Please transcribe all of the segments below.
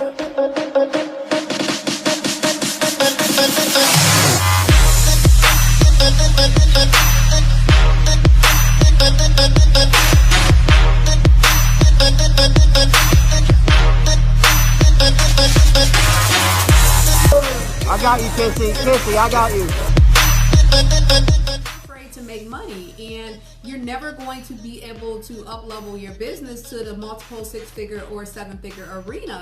I got you, Kissy. Kissy, I got you. Afraid to make money, and you're never going to be able to up level your business to the multiple six-figure or seven-figure arena.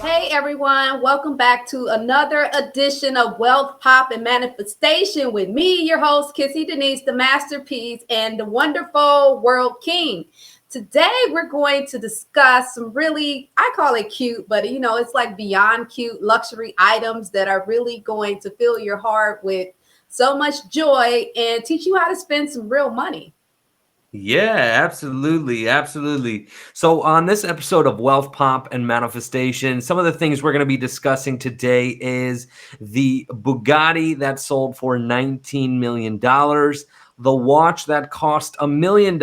Hey everyone, welcome back to another edition of Wealth, Pop, and Manifestation with me, your host, Kissy Denise, the masterpiece, and the wonderful World King. Today, we're going to discuss some really, I call it cute, but it's like beyond cute luxury items that are really going to fill your heart with so much joy and teach you how to spend some real money. Yeah, absolutely. Absolutely. So, on this episode of Wealth, Pop, and Manifestation, some of the things we're going to be discussing today is the Bugatti that sold for $19 million, the watch that cost $1 million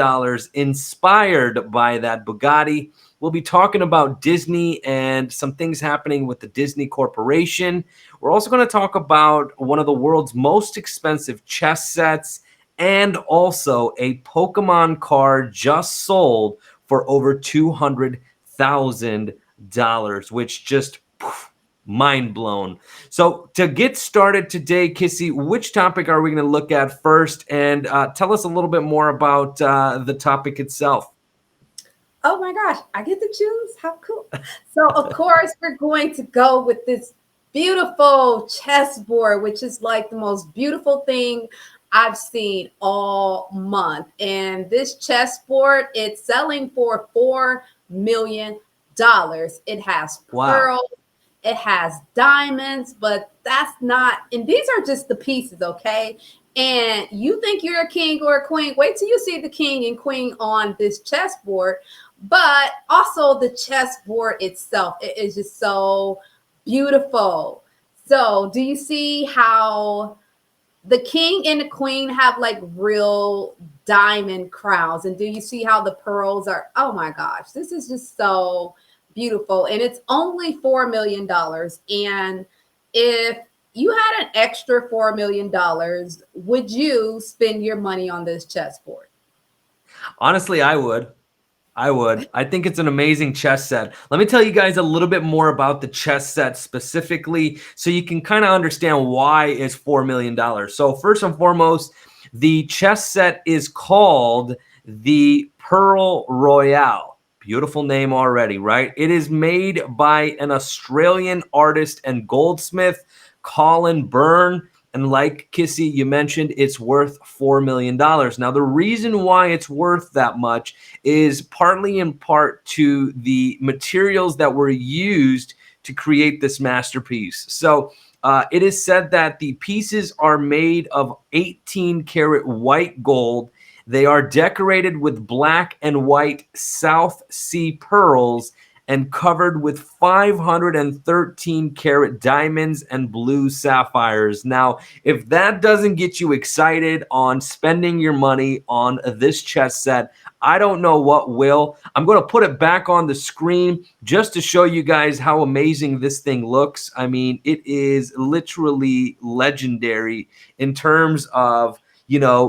inspired by that Bugatti. We'll be talking about Disney and some things happening with the Disney Corporation. We're also going to talk about one of the world's most expensive chess sets, and also a Pokemon card just sold for over $200,000, which just mind blown. So to get started today, Kissy, which topic are we going to look at first? And tell us a little bit more about the topic itself. Oh my gosh, I get to choose? How cool. So, of course, we're going to go with this beautiful chessboard, which is like the most beautiful thing I've seen all month. And this chessboard, it's selling for $4 million. It has pearls, it has diamonds, but that's not, and these are just the pieces, okay? And you think you're a king or a queen, wait till you see the king and queen on this chessboard. But also the chessboard itself, it is just so beautiful. So do you see how the king and the queen have like real diamond crowns? And do you see how the pearls are? Oh my gosh, this is just so beautiful. And it's only $4 million. And if you had an extra $4 million, would you spend your money on this chessboard? Honestly, I would. I think it's an amazing chess set. Let me tell you guys a little bit more about the chess set specifically so you can kind of understand why it's $4 million. So first and foremost, the chess set is called the Pearl Royale. Beautiful name already, right? It is made by an Australian artist and goldsmith, Colin Byrne. And like Kissy, you mentioned, it's worth $4 million. Now, the reason why it's worth that much is partly in part to the materials that were used to create this masterpiece. So it is said that the pieces are made of 18 karat white gold. They are decorated with black and white South Sea pearls and covered with 513 karat diamonds and blue sapphires. Now, if that doesn't get you excited on spending your money on this chess set, I don't know what will. I'm going to put it back on the screen just to show you guys how amazing this thing looks. I mean, it is literally legendary in terms of,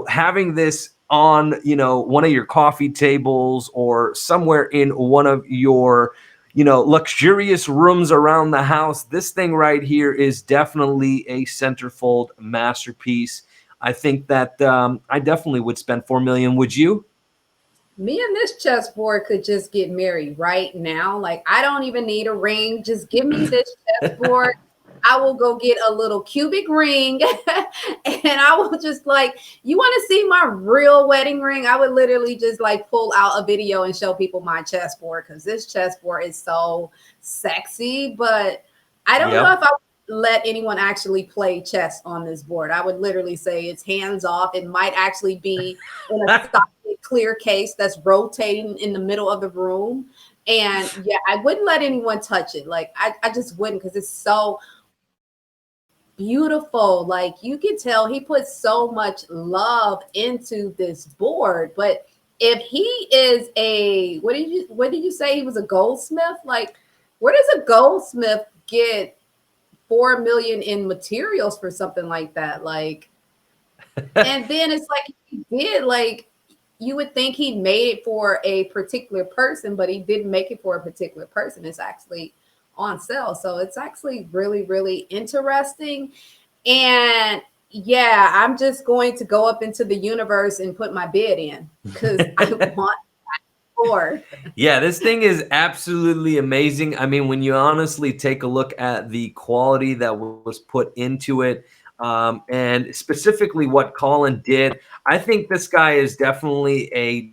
having this on, one of your coffee tables or somewhere in one of your luxurious rooms around the house. This thing right here is definitely a centerfold masterpiece. I think that I definitely would spend $4 million. Would you? Me and this chessboard could just get married right now. Like, I don't even need a ring. Just give me this chessboard. I will go get a little cubic ring and I will just like, you want to see my real wedding ring? I would literally just like pull out a video and show people my chessboard because this chessboard is so sexy. But I don't know if I would let anyone actually play chess on this board. I would literally say it's hands off. It might actually be in a clear case that's rotating in the middle of the room. And yeah, I wouldn't let anyone touch it. Like I just wouldn't because it's so beautiful. Like you can tell he put so much love into this board. But if he is a what did you say he was a goldsmith? Like where does a goldsmith get 4 million in materials for something like that? Like, and then it's like he did like you would think he made it for a particular person, but he didn't make it for a particular person. It's actually on sale. So it's actually really, really interesting. And yeah, I'm just going to go up into the universe and put my bid in because I want more. Yeah, this thing is absolutely amazing. I mean, when you honestly take a look at the quality that was put into it, and specifically what Colin did, I think this guy is definitely a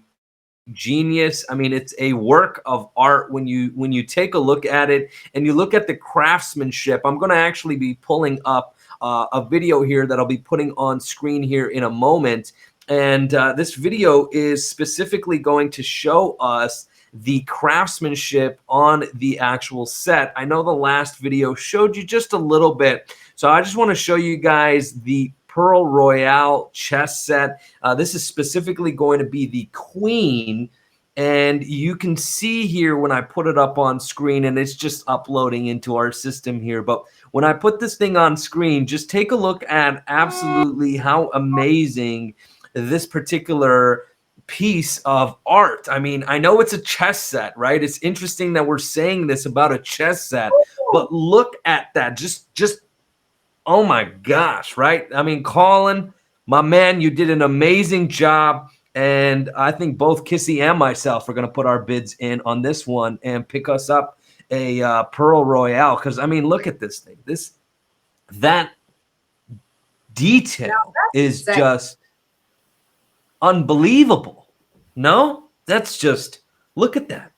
genius. I mean, it's a work of art when you take a look at it and you look at the craftsmanship. I'm going to actually be pulling up a video here that I'll be putting on screen here in a moment. And this video is specifically going to show us the craftsmanship on the actual set. I know the last video showed you just a little bit, so I just want to show you guys the Pearl Royale chess set. This is specifically going to be the Queen, and you can see here when I put it up on screen, and it's just uploading into our system here, but when I put this thing on screen, just take a look at absolutely how amazing this particular piece of art. I mean, I know it's a chess set, right? It's interesting that we're saying this about a chess set, but look at that. Just oh my gosh, right? I mean, Colin, my man, you did an amazing job. And I think both Kissy and myself are going to put our bids in on this one and pick us up a Pearl Royale. Because, I mean, look at this thing. That detail is just unbelievable. No? That's just, look at that.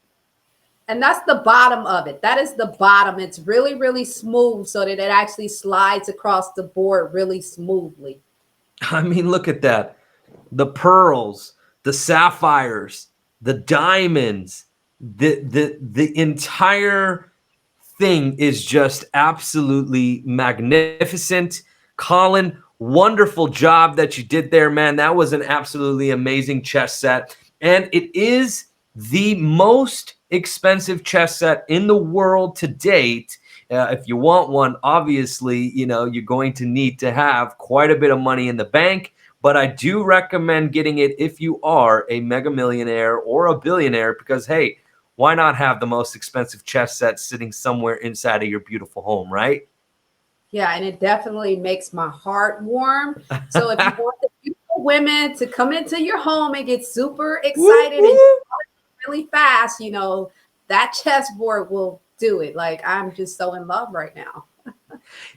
And that's the bottom of it. That is the bottom. It's really, really smooth so that it actually slides across the board really smoothly. I mean, look at that. The pearls, the sapphires, the diamonds, the entire thing is just absolutely magnificent. Colin, wonderful job that you did there, man. That was an absolutely amazing chess set. And it is the most expensive chess set in the world to date. If you want one, obviously, you know, you're going to need to have quite a bit of money in the bank. But I do recommend getting it if you are a mega millionaire or a billionaire, because, hey, why not have the most expensive chess set sitting somewhere inside of your beautiful home, right? Yeah, and it definitely makes my heart warm. So if you want the beautiful women to come into your home and get super excited and really fast, you know, that chessboard will do it. Like, I'm just so in love right now.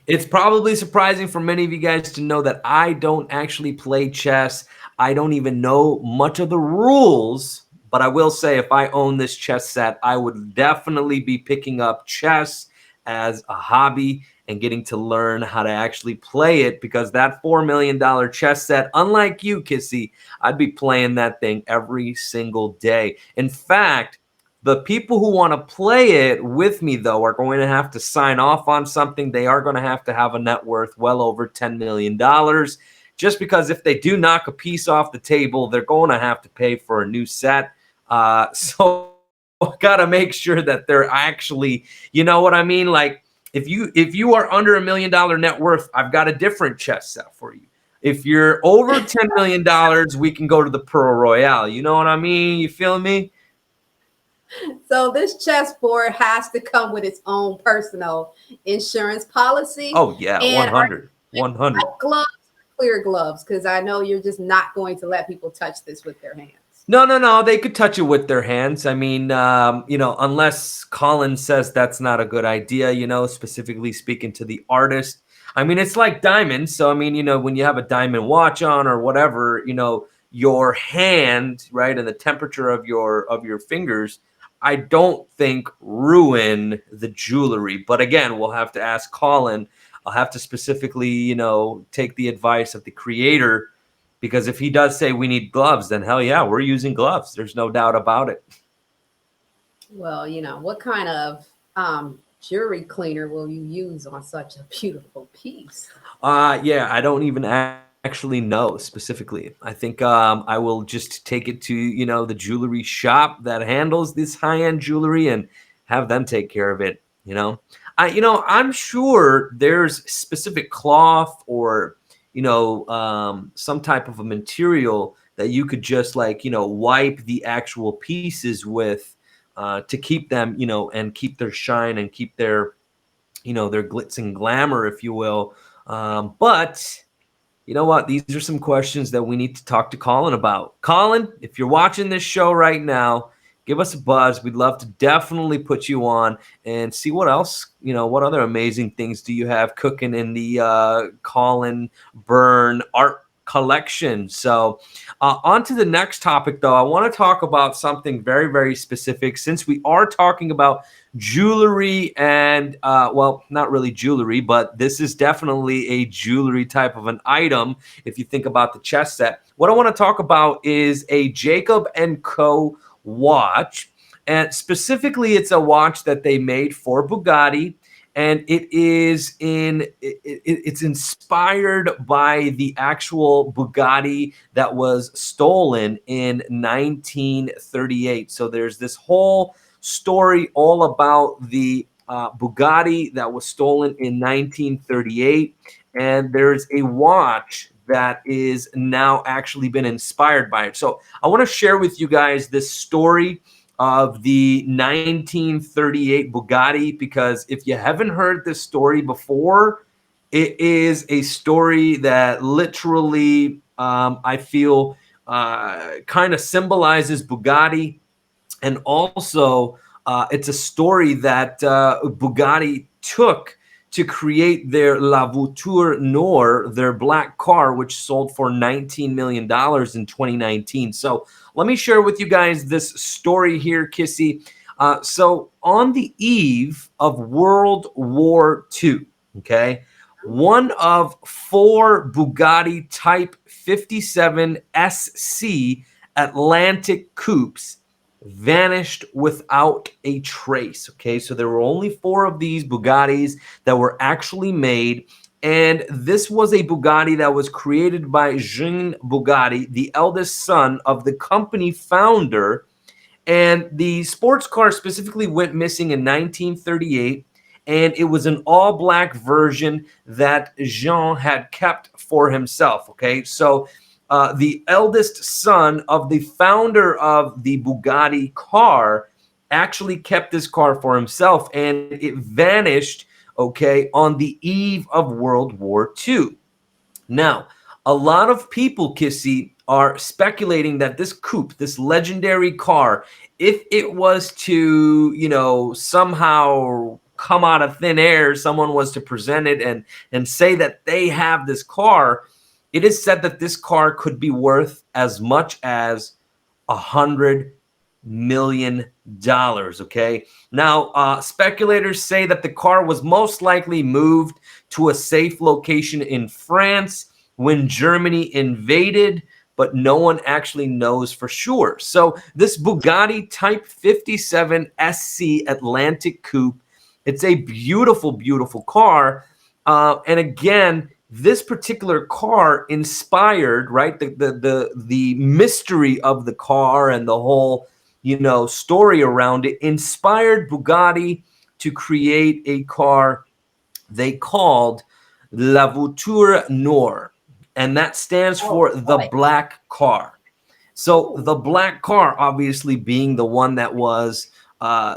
It's probably surprising for many of you guys to know that I don't actually play chess. I don't even know much of the rules, but I will say if I own this chess set, I would definitely be picking up chess as a hobby and getting to learn how to actually play it, because that $4 million chess set, unlike you, Kissy, I'd be playing that thing every single day. In fact, the people who want to play it with me, though, are going to have to sign off on something. They are going to have a net worth well over $10 million, just because if they do knock a piece off the table, they're going to have to pay for a new set. So got to make sure that they're actually, you know what I mean? Like, if you are under $1 million net worth, I've got a different chess set for you. If you're over $10 million, we can go to the Pearl Royale. You know what I mean? You feeling me? So this chessboard has to come with its own personal insurance policy. Oh yeah, and 100. Gloves, clear gloves, because I know you're just not going to let people touch this with their hands. No. They could touch it with their hands. I mean, you know, unless Colin says that's not a good idea, you know, specifically speaking to the artist. I mean, it's like diamonds. So, I mean, you know, when you have a diamond watch on or whatever, you know, your hand, right, and the temperature of your fingers, I don't think ruin the jewelry. But again, we'll have to ask Colin. I'll have to specifically, you know, take the advice of the creator. Because if he does say we need gloves, then hell yeah, we're using gloves. There's no doubt about it. Well, you know, what kind of jewelry cleaner will you use on such a beautiful piece? Yeah, I don't even actually know specifically. I think I will just take it to, the jewelry shop that handles this high-end jewelry and have them take care of it, I'm sure there's specific cloth or, some type of a material that you could just like, wipe the actual pieces with to keep them, and keep their shine and keep their glitz and glamour, if you will. But you know what? These are some questions that we need to talk to Colin about. Colin, if you're watching this show right now, give us a buzz. We'd love to definitely put you on and see what else, what other amazing things do you have cooking in the Colin Byrne art collection. So, on to the next topic, though. I want to talk about something very, very specific since we are talking about jewelry and, well, not really jewelry, but this is definitely a jewelry type of an item if you think about the chess set. What I want to talk about is a Jacob & Co. watch, and specifically it's a watch that they made for Bugatti, and it's inspired by the actual Bugatti that was stolen in 1938. So there's this whole story all about the Bugatti that was stolen in 1938, and there's a watch that is now actually been inspired by it. So I want to share with you guys this story of the 1938 Bugatti, because if you haven't heard this story before, it is a story that literally I feel kind of symbolizes Bugatti. And also, it's a story that Bugatti took to create their La Voiture Noire, their black car, which sold for $19 million in 2019. So let me share with you guys this story here, Kissy. So on the eve of World War II, okay, one of four Bugatti Type 57 SC Atlantic coupes vanished without a trace. Okay, so there were only four of these Bugattis that were actually made, and this was a Bugatti that was created by Jean Bugatti, the eldest son of the company founder. And the sports car specifically went missing in 1938, and it was an all-black version that Jean had kept for himself. Okay, so the eldest son of the founder of the Bugatti car actually kept this car for himself, and it vanished, okay, on the eve of World War II. Now, a lot of people, Kissy, are speculating that this coupe, this legendary car, if it was to, somehow come out of thin air, someone was to present it and say that they have this car, it is said that this car could be worth as much as $100 million. Okay. Now, speculators say that the car was most likely moved to a safe location in France when Germany invaded, but no one actually knows for sure. So this Bugatti Type 57 SC Atlantic Coupe, it's a beautiful, beautiful car. And again, this particular car inspired, right, the mystery of the car and the whole, story around it inspired Bugatti to create a car they called La Voiture Noire, and that stands for the black car. So the black car, obviously being the one that was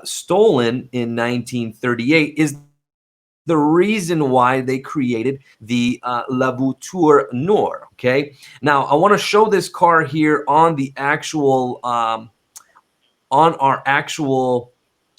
stolen in 1938, is the reason why they created the La Voiture Noire. Okay, now I want to show this car here on the actual on our actual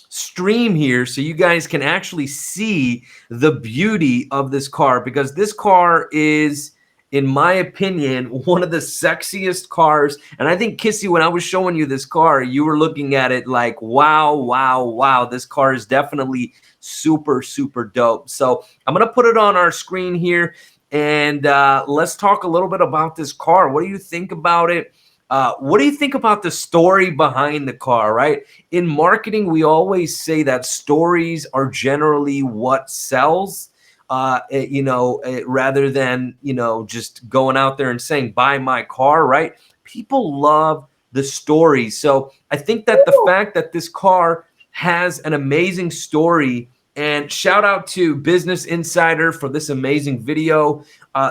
stream here, so you guys can actually see the beauty of this car, because this car is, in my opinion, one of the sexiest cars. And I think, Kissy, when I was showing you this car, you were looking at it like, wow, wow, wow, this car is definitely super, super dope. So I'm going to put it on our screen here, and let's talk a little bit about this car. What do you think about it? What do you think about the story behind the car, right? In marketing, we always say that stories are generally what sells. rather than, just going out there and saying, buy my car, right? People love the stories. So I think that the fact that this car has an amazing story, and shout out to Business Insider for this amazing video.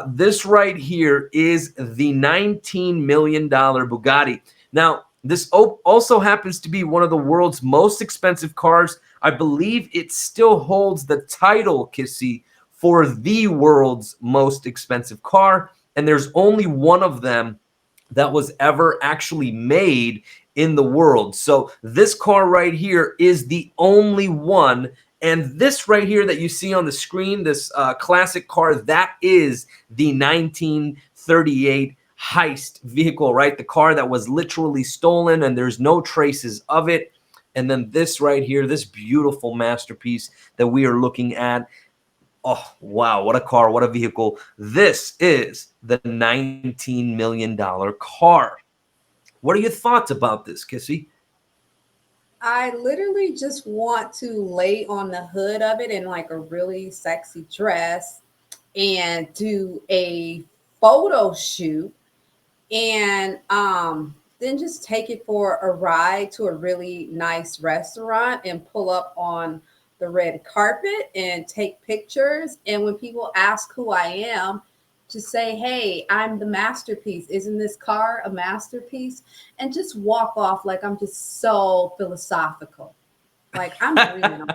This right here is the $19 million Bugatti. Now, this also happens to be one of the world's most expensive cars. I believe it still holds the title, Kissy, for the world's most expensive car. And there's only one of them that was ever actually made in the world. So this car right here is the only one. And this right here that you see on the screen, this classic car, that is the 1938 heist vehicle, right? The car that was literally stolen and there's no traces of it. And then this right here, this beautiful masterpiece that we are looking at. Oh, wow. What a car. What a vehicle. This is the $19 million car. What are your thoughts about this, Kissy? I literally just want to lay on the hood of it in like a really sexy dress and do a photo shoot, and then just take it for a ride to a really nice restaurant and pull up on the red carpet and take pictures. And when people ask who I am, just say, hey, I'm the masterpiece. Isn't this car a masterpiece? And just walk off like I'm just so philosophical. Like I'm dreaming.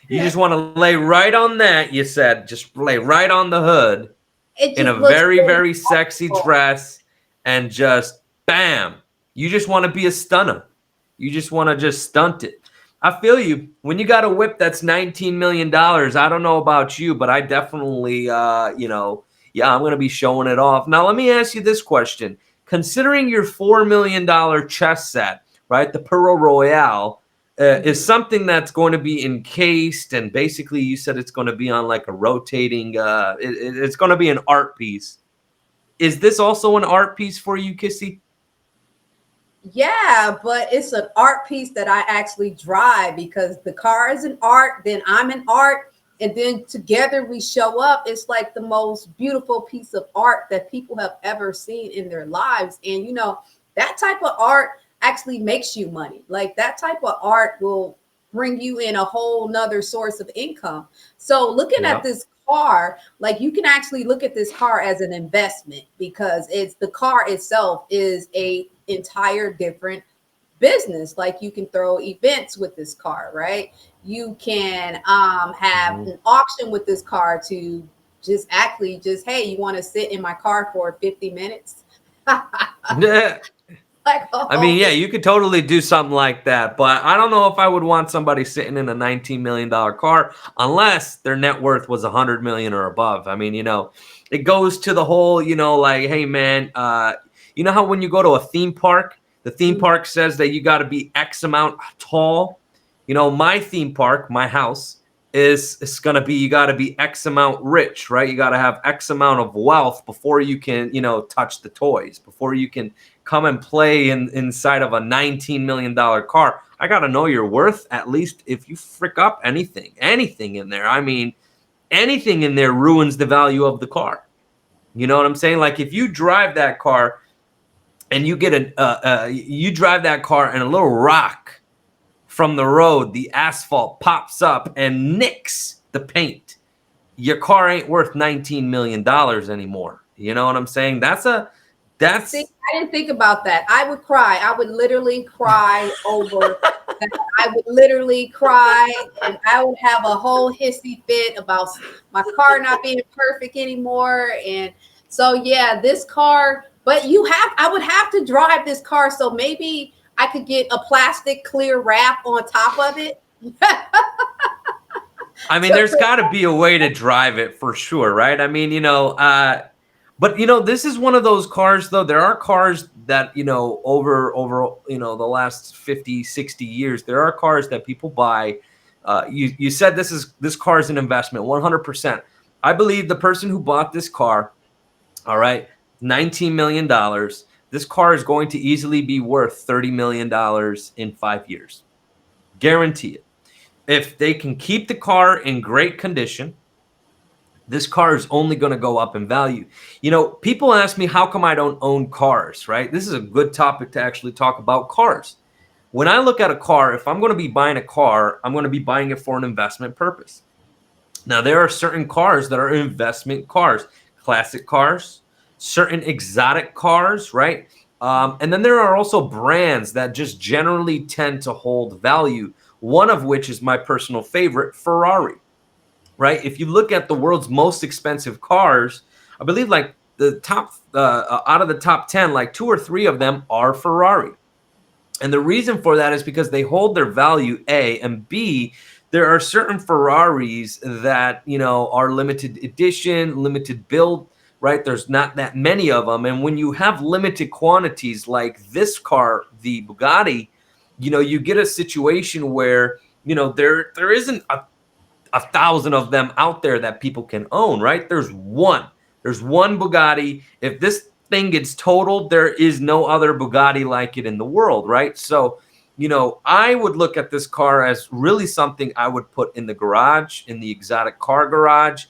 You just want to lay right on that, you said. Just lay right on the hood in a very, very sexy dress and just bam. You just want to be a stunner. You just want to just stunt it. I feel you. When you got a whip that's $19 million, I don't know about you, but I definitely, I'm going to be showing it off. Now, let me ask you this question. Considering your $4 million chess set, right, the Pearl Royale, is something that's going to be encased, and basically you said it's going to be on like a rotating, it's going to be an art piece. Is this also an art piece for you, Kissy? Yeah, but it's an art piece that I actually drive, because the car is an art, then I'm an art, and then together we show up. It's like the most beautiful piece of art that people have ever seen in their lives. And that type of art actually makes you money. Like that type of art will bring you in a whole nother source of income. So looking at this car, like you can actually look at this car as an investment, because the car itself is a entire different business. Like you can throw events with this car, right? You can have an auction with this car to hey, you want to sit in my car for 50 minutes? I mean, yeah, you could totally do something like that, but I don't know if I would want somebody sitting in a $19 million car unless their net worth was $100 million or above. I mean, it goes to the whole, like, hey, man, you know how when you go to a theme park, the theme park says that you got to be X amount tall? My theme park, my house, it's going to be, you got to be X amount rich, right? You got to have X amount of wealth before you can, touch the toys, before you can come and play inside of a $19 million car. I got to know your worth, at least if you frick up anything in there. I mean, anything in there ruins the value of the car. You know what I'm saying? Like if you drive that car and you get you drive that car and a little rock from the road, the asphalt pops up and nicks the paint, your car ain't worth $19 million anymore. You know what I'm saying? See, I didn't think about that. I would cry. I would literally cry over that. I would literally cry, and I would have a whole hissy fit about my car not being perfect anymore. And so, yeah, this car, but I would have to drive this car. So maybe I could get a plastic clear wrap on top of it. I mean, there's got to be a way to drive it for sure, right? I mean, but this is one of those cars, though. There are cars that, over the last 50, 60 years, there are cars that people buy. You said this car is an investment, 100%. I believe the person who bought this car, all right, $19 million, this car is going to easily be worth $30 million in 5 years. Guarantee it. if they can keep the car in great condition, this car is only going to go up in value. You know, people ask me, how come I don't own cars, right? This is a good topic to actually talk about cars. When I look at a car, if I'm going to be buying a car, I'm going to be buying it for an investment purpose. Now, there are certain cars that are investment cars, classic cars, certain exotic cars, right? And then there are also brands that just generally tend to hold value, one of which is my personal favorite, Ferrari. Right? If you look at the world's most expensive cars, I believe like the top out of the top 10, like 2 or 3 of them are Ferrari. And the reason for that is because they hold their value, A, and B, there are certain Ferraris that, you know, are limited edition, limited build, right? There's not that many of them. And when you have limited quantities like this car, the Bugatti, you know, you get a situation where, you know, there isn't a 1,000 of them out there that people can own, right? There's one Bugatti. If this thing gets totaled, there is no other Bugatti like it in the world, right? So, you know, I would look at this car as really something I would put in the garage, in the exotic car garage,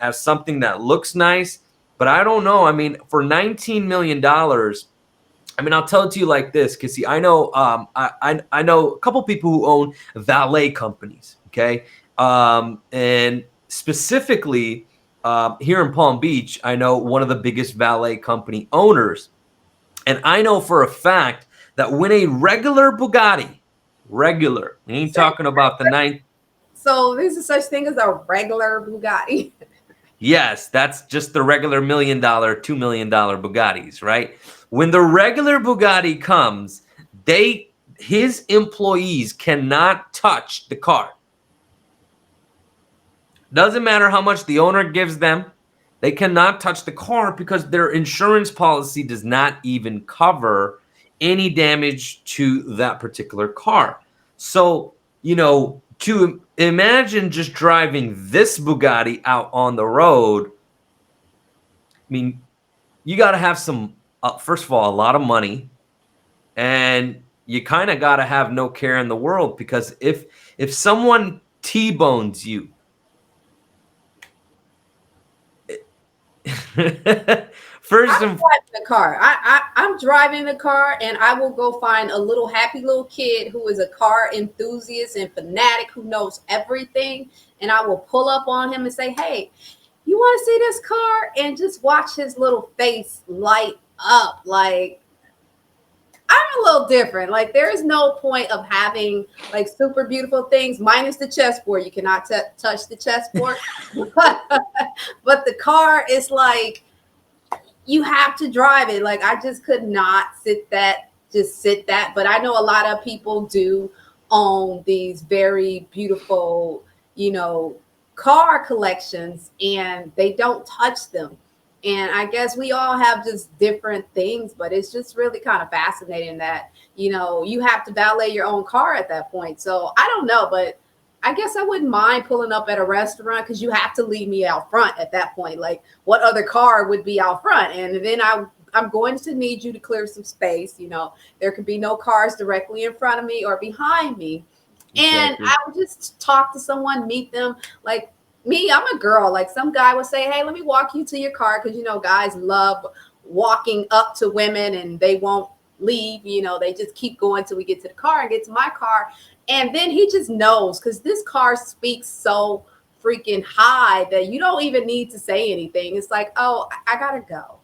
as something that looks nice. But I don't know. I mean, for $19 million, I mean, I'll tell it to you like this, because see, I know I know a couple people who own valet companies, okay? And specifically here in Palm Beach, I know one of the biggest valet company owners. And I know for a fact that when a regular Bugatti, regular, we ain't talking about the ninth. So there's a such thing as a regular Bugatti. Yes, that's just the regular $1 million, $2 million Bugattis, right? When the regular Bugatti comes, his employees cannot touch the car. Doesn't matter how much the owner gives them. They cannot touch the car because their insurance policy does not even cover any damage to that particular car. So, you know, to imagine just driving this Bugatti out on the road, I mean, you got to have some, first of all, a lot of money, and you kind of got to have no care in the world, because if someone T-bones you, first I'm driving the car. I'm driving the car, and I will go find a little happy little kid who is a car enthusiast and fanatic who knows everything, and I will pull up on him and say, "Hey, you want to see this car?" And just watch his little face light up. Like, I'm a little different. Like, there is no point of having like super beautiful things, minus the chessboard. You cannot touch the chessboard, but the car is like, you have to drive it. Like, I just could not sit that. But I know a lot of people do own these very beautiful, you know, car collections, and they don't touch them. And I guess we all have just different things, but it's just really kind of fascinating that, you know, you have to valet your own car at that point. So I don't know, but I guess I wouldn't mind pulling up at a restaurant, because you have to leave me out front at that point. Like, what other car would be out front? And then I'm going to need you to clear some space. You know, there could be no cars directly in front of me or behind me. And Exactly. I would just talk to someone, meet them. Like me, I'm a girl. Like, some guy would say, "Hey, let me walk you to your car," because, you know, guys love walking up to women and they won't leave. You know, they just keep going till we get to the car and get to my car. And then he just knows, because this car speaks so freaking high that you don't even need to say anything. It's like, "Oh, I gotta go."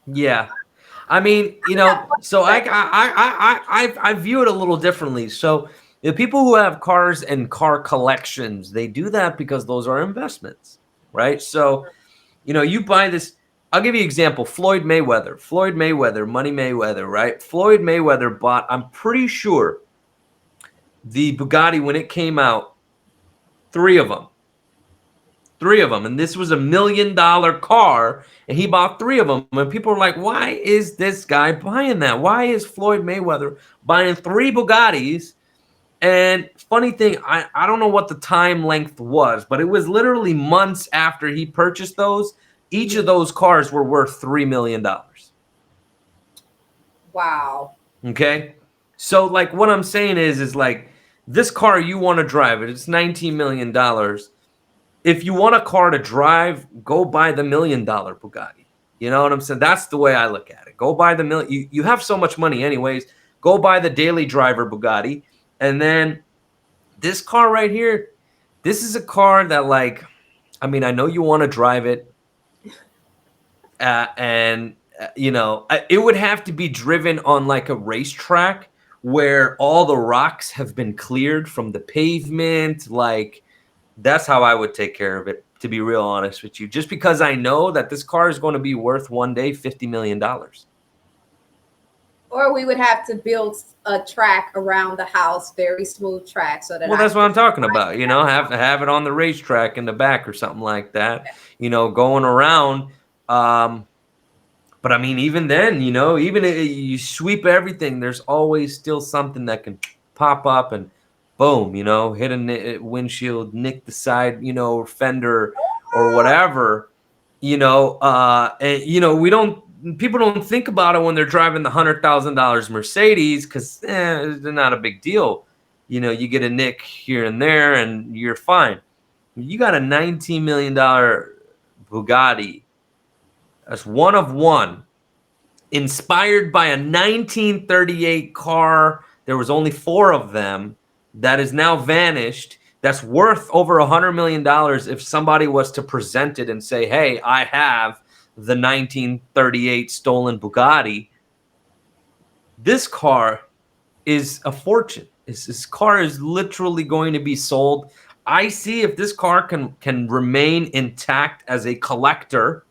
Yeah. I mean, you know, so I view it a little differently. So the people who have cars and car collections, they do that because those are investments, right? So, you know, you buy this. I'll give you an example. Floyd Mayweather, Money Mayweather, right? Floyd Mayweather bought, I'm pretty sure, the Bugatti when it came out, 3 of them. 3 of them. And this was $1 million car, and he bought 3 of them. And people are like, why is this guy buying that? Why is Floyd Mayweather buying 3 Bugattis? And funny thing, I don't know what the time length was, but it was literally months after he purchased those. Each of those cars were worth $3 million. Wow. Okay. So like what I'm saying is like, This car, you want to drive it. It's $19 million. If you want a car to drive, go buy the $1 million Bugatti. You know what I'm saying? That's the way I look at it. Go buy the million. You have so much money anyways. Go buy the daily driver Bugatti. And then this car right here, this is a car that, like, I mean, I know you want to drive it. It would have to be driven on like a racetrack where all the rocks have been cleared from the pavement. Like, that's how I would take care of it, to be real honest with you. Just because I know that this car is going to be worth one day $50 million. Or we would have to build a track around the house, very smooth track, so that Well, that's what I'm talking about. Have it on the racetrack in the back or something like that. Going around. But I mean, even then, even if you sweep everything, there's always still something that can pop up and boom, hit a windshield, nick the side, fender or whatever, people don't think about it when they're driving the $100,000 Mercedes because they're not a big deal. You get a nick here and there and you're fine. You got a $19 million Bugatti. That's one of one. Inspired by a 1938 car. There was only 4 of them. That is now vanished. That's worth over $100 million if somebody was to present it and say, hey, I have the 1938 stolen Bugatti. This car is a fortune. This car is literally going to be sold. I see if this car can remain intact as a collector,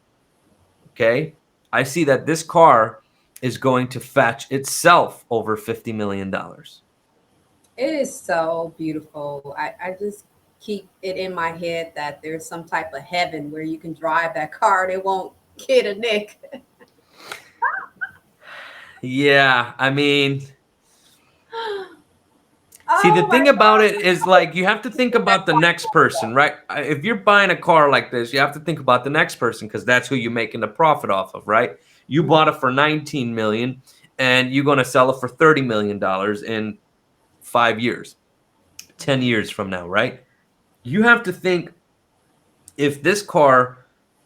okay, I see that this car is going to fetch itself over $50 million. It is so beautiful. I just keep it in my head that there's some type of heaven where you can drive that car and it won't get a nick. Yeah, I mean, Oh see, the thing my about it is, like, you have to think about the next person, right? If you're buying a car like this, you have to think about the next person because that's who you're making the profit off of, right? You bought it for $19 million and you're going to sell it for $30 million in 5 years, 10 years from now, right? You have to think, if this car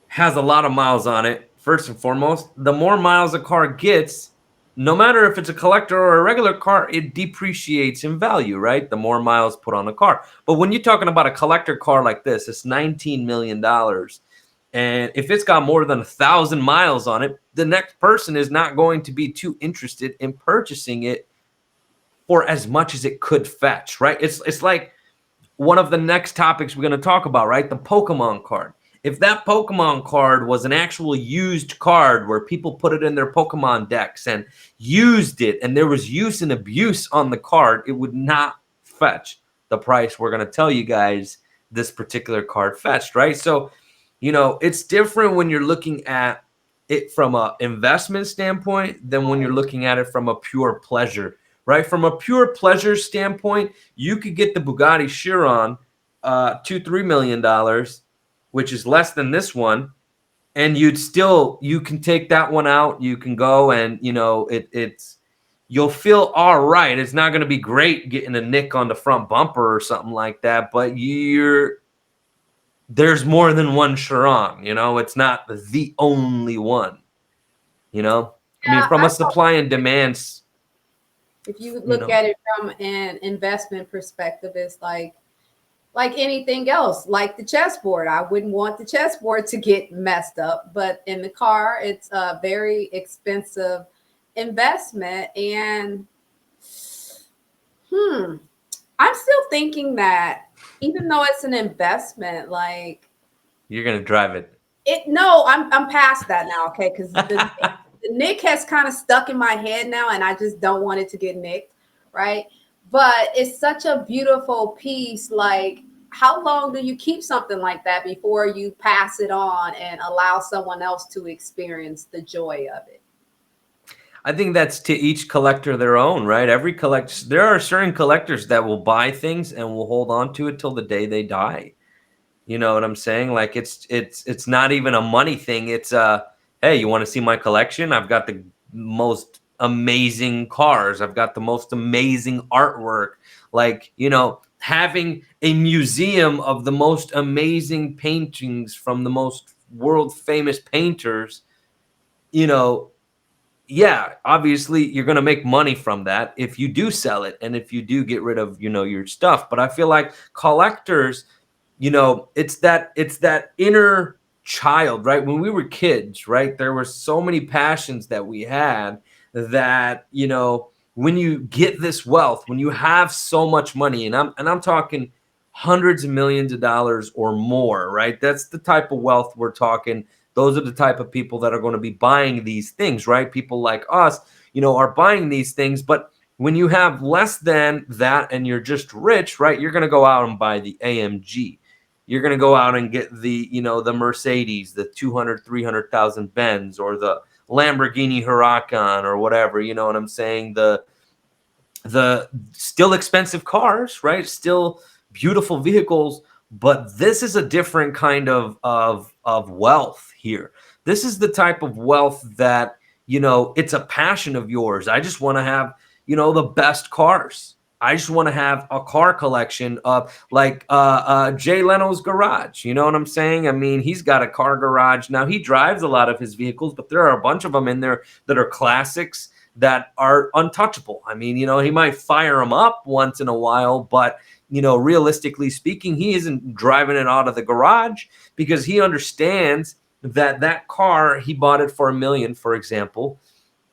has a lot of miles on it, first and foremost, the more miles a car gets, no matter if it's a collector or a regular car, it depreciates in value, right? The more miles put on the car. But when you're talking about a collector car like this, it's $19 million. And if it's got more than 1,000 miles on it, the next person is not going to be too interested in purchasing it for as much as it could fetch, right? It's like one of the next topics we're going to talk about, right? The Pokemon card. If that Pokemon card was an actual used card where people put it in their Pokemon decks and used it, and there was use and abuse on the card, it would not fetch the price we're going to tell you guys this particular card fetched, right? So, it's different when you're looking at it from an investment standpoint than when you're looking at it from a pure pleasure, right? From a pure pleasure standpoint, you could get the Bugatti Chiron, $2-3 million, which is less than this one, and you can take that one out. You can go and you'll feel all right. It's not going to be great getting a nick on the front bumper or something like that, but there's more than one Chiron. It's not the only one. I mean, from a supply and demand. If you look at it from an investment perspective, it's like anything else, like the chessboard. I wouldn't want the chessboard to get messed up, but in the car, it's a very expensive investment. And I'm still thinking that even though it's an investment, like, you're gonna drive it. No, I'm past that now, okay? Because the nick has kind of stuck in my head now, and I just don't want it to get nicked, right? But it's such a beautiful piece. Like, how long do you keep something like that before you pass it on and allow someone else to experience the joy of it? I think that's to each collector their own, right? There are certain collectors that will buy things and will hold on to it till the day they die. You know what I'm saying? Like, it's not even a money thing. It's hey, you want to see my collection? I've got the most amazing cars. I've got the most amazing artwork. like, you know, having a museum of the most amazing paintings from the most world famous painters, you know, yeah, obviously you're going to make money from that if you do sell it and if you do get rid of, you know, your stuff. But I feel like collectors, you know, it's that inner child, right? When we were kids, right? There were so many passions that we had that, you know, when you get this wealth, when you have so much money, and I'm talking hundreds of millions of dollars or more, right? That's the type of wealth we're talking. Those are the type of people that are going to be buying these things, right? People like us, you know, are buying these things. But when you have less than that and you're just rich, right? You're going to go out and buy the AMG. You're going to go out and get the, you know, the Mercedes, the 200, 300,000 Benz, or the Lamborghini Huracan, or whatever, you know what I'm saying? The still expensive cars, right? Still beautiful vehicles, but this is a different kind of wealth here. This is the type of wealth that, you know, it's a passion of yours. I just want to have, you know, the best cars. I just want to have a car collection of like Jay Leno's garage. You know what I'm saying? I mean, he's got a car garage. Now, he drives a lot of his vehicles, but there are a bunch of them in there that are classics that are untouchable. I mean, you know, he might fire them up once in a while, but, you know, realistically speaking, he isn't driving it out of the garage because he understands that that car, he bought it for $1 million, for example,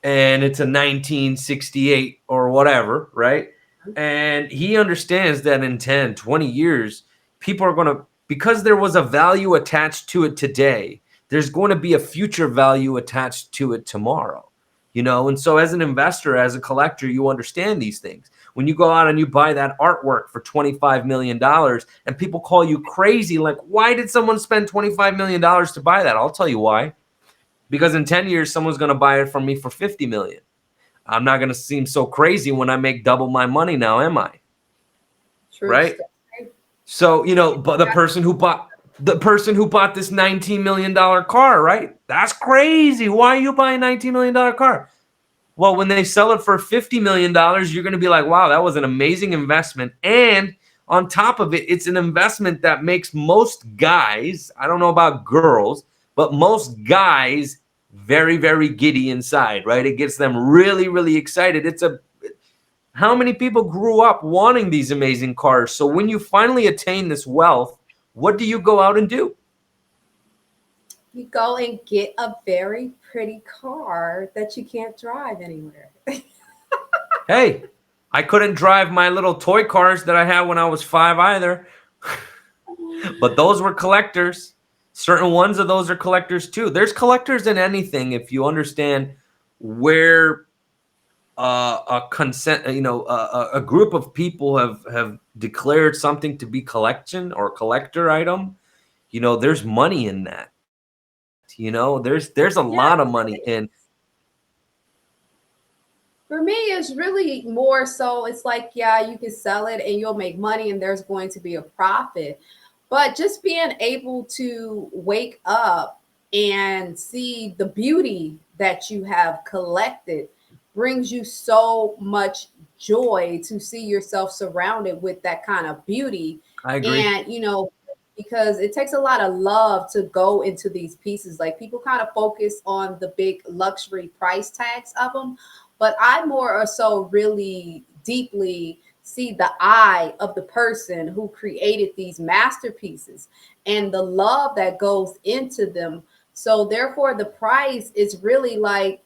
and it's a 1968 or whatever, right? And he understands that in 10, 20 years, people are going to, because there was a value attached to it today, there's going to be a future value attached to it tomorrow, you know? And so as an investor, as a collector, you understand these things. When you go out and you buy that artwork for $25 million and people call you crazy, like, why did someone spend $25 million to buy that? I'll tell you why. Because in 10 years, someone's going to buy it from me for $50 million. I'm not going to seem so crazy when I make double my money now, am I? True. Right? So, you know, but the person who bought this $19 million car, right? That's crazy. Why are you buying a $19 million car? Well, when they sell it for $50 million, you're going to be like, wow, that was an amazing investment. And on top of it, it's an investment that makes most guys, I don't know about girls, but most guys very, very giddy inside, right? It gets them really, really excited. How many people grew up wanting these amazing cars? So when you finally attain this wealth, what do you go out and do? You go and get a very pretty car that you can't drive anywhere. Hey, I couldn't drive my little toy cars that I had when I was 5 either. But those were collectors. Certain ones of those are collectors too. There's collectors in anything if you understand where a consent, you know, a group of people have declared something to be collection or collector item. You know, there's money in that. You know, there's a lot of money in. For me, it's really more so it's like, yeah, you can sell it and you'll make money and there's going to be a profit. But just being able to wake up and see the beauty that you have collected brings you so much joy to see yourself surrounded with that kind of beauty. I agree. And, you know, because it takes a lot of love to go into these pieces. Like people kind of focus on the big luxury price tags of them, but I more or so really deeply see the eye of the person who created these masterpieces and the love that goes into them. So therefore the price is really like,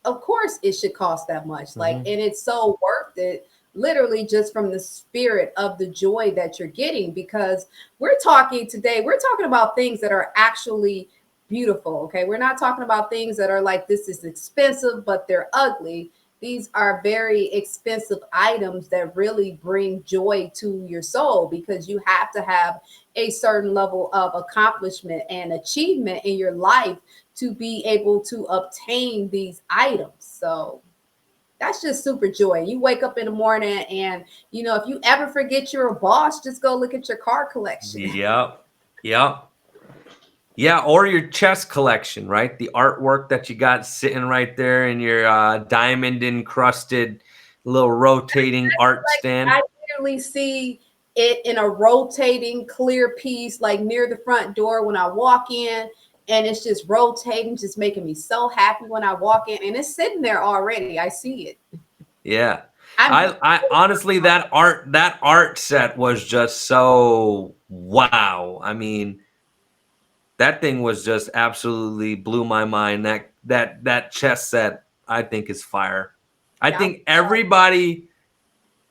of course it should cost that much. Like, and it's so worth it, literally just from the spirit of the joy that you're getting, because we're talking about things that are actually beautiful. Okay. We're not talking about things that are like, this is expensive, but they're ugly. These are very expensive items that really bring joy to your soul, because you have to have a certain level of accomplishment and achievement in your life to be able to obtain these items. So that's just super joy. You wake up in the morning and, you know, if you ever forget you're a boss, just go look at your car collection. Yep. Yeah, or your chess collection, right? The artwork that you got sitting right there in your diamond encrusted little rotating art stand. I literally see it in a rotating clear piece, like near the front door when I walk in. And it's just rotating, just making me so happy when I walk in. And it's sitting there already. I see it. Yeah. I'm I honestly, that art set was just so wow. I mean, that thing was just absolutely blew my mind. That chess set, I think, is fire. I yeah, think everybody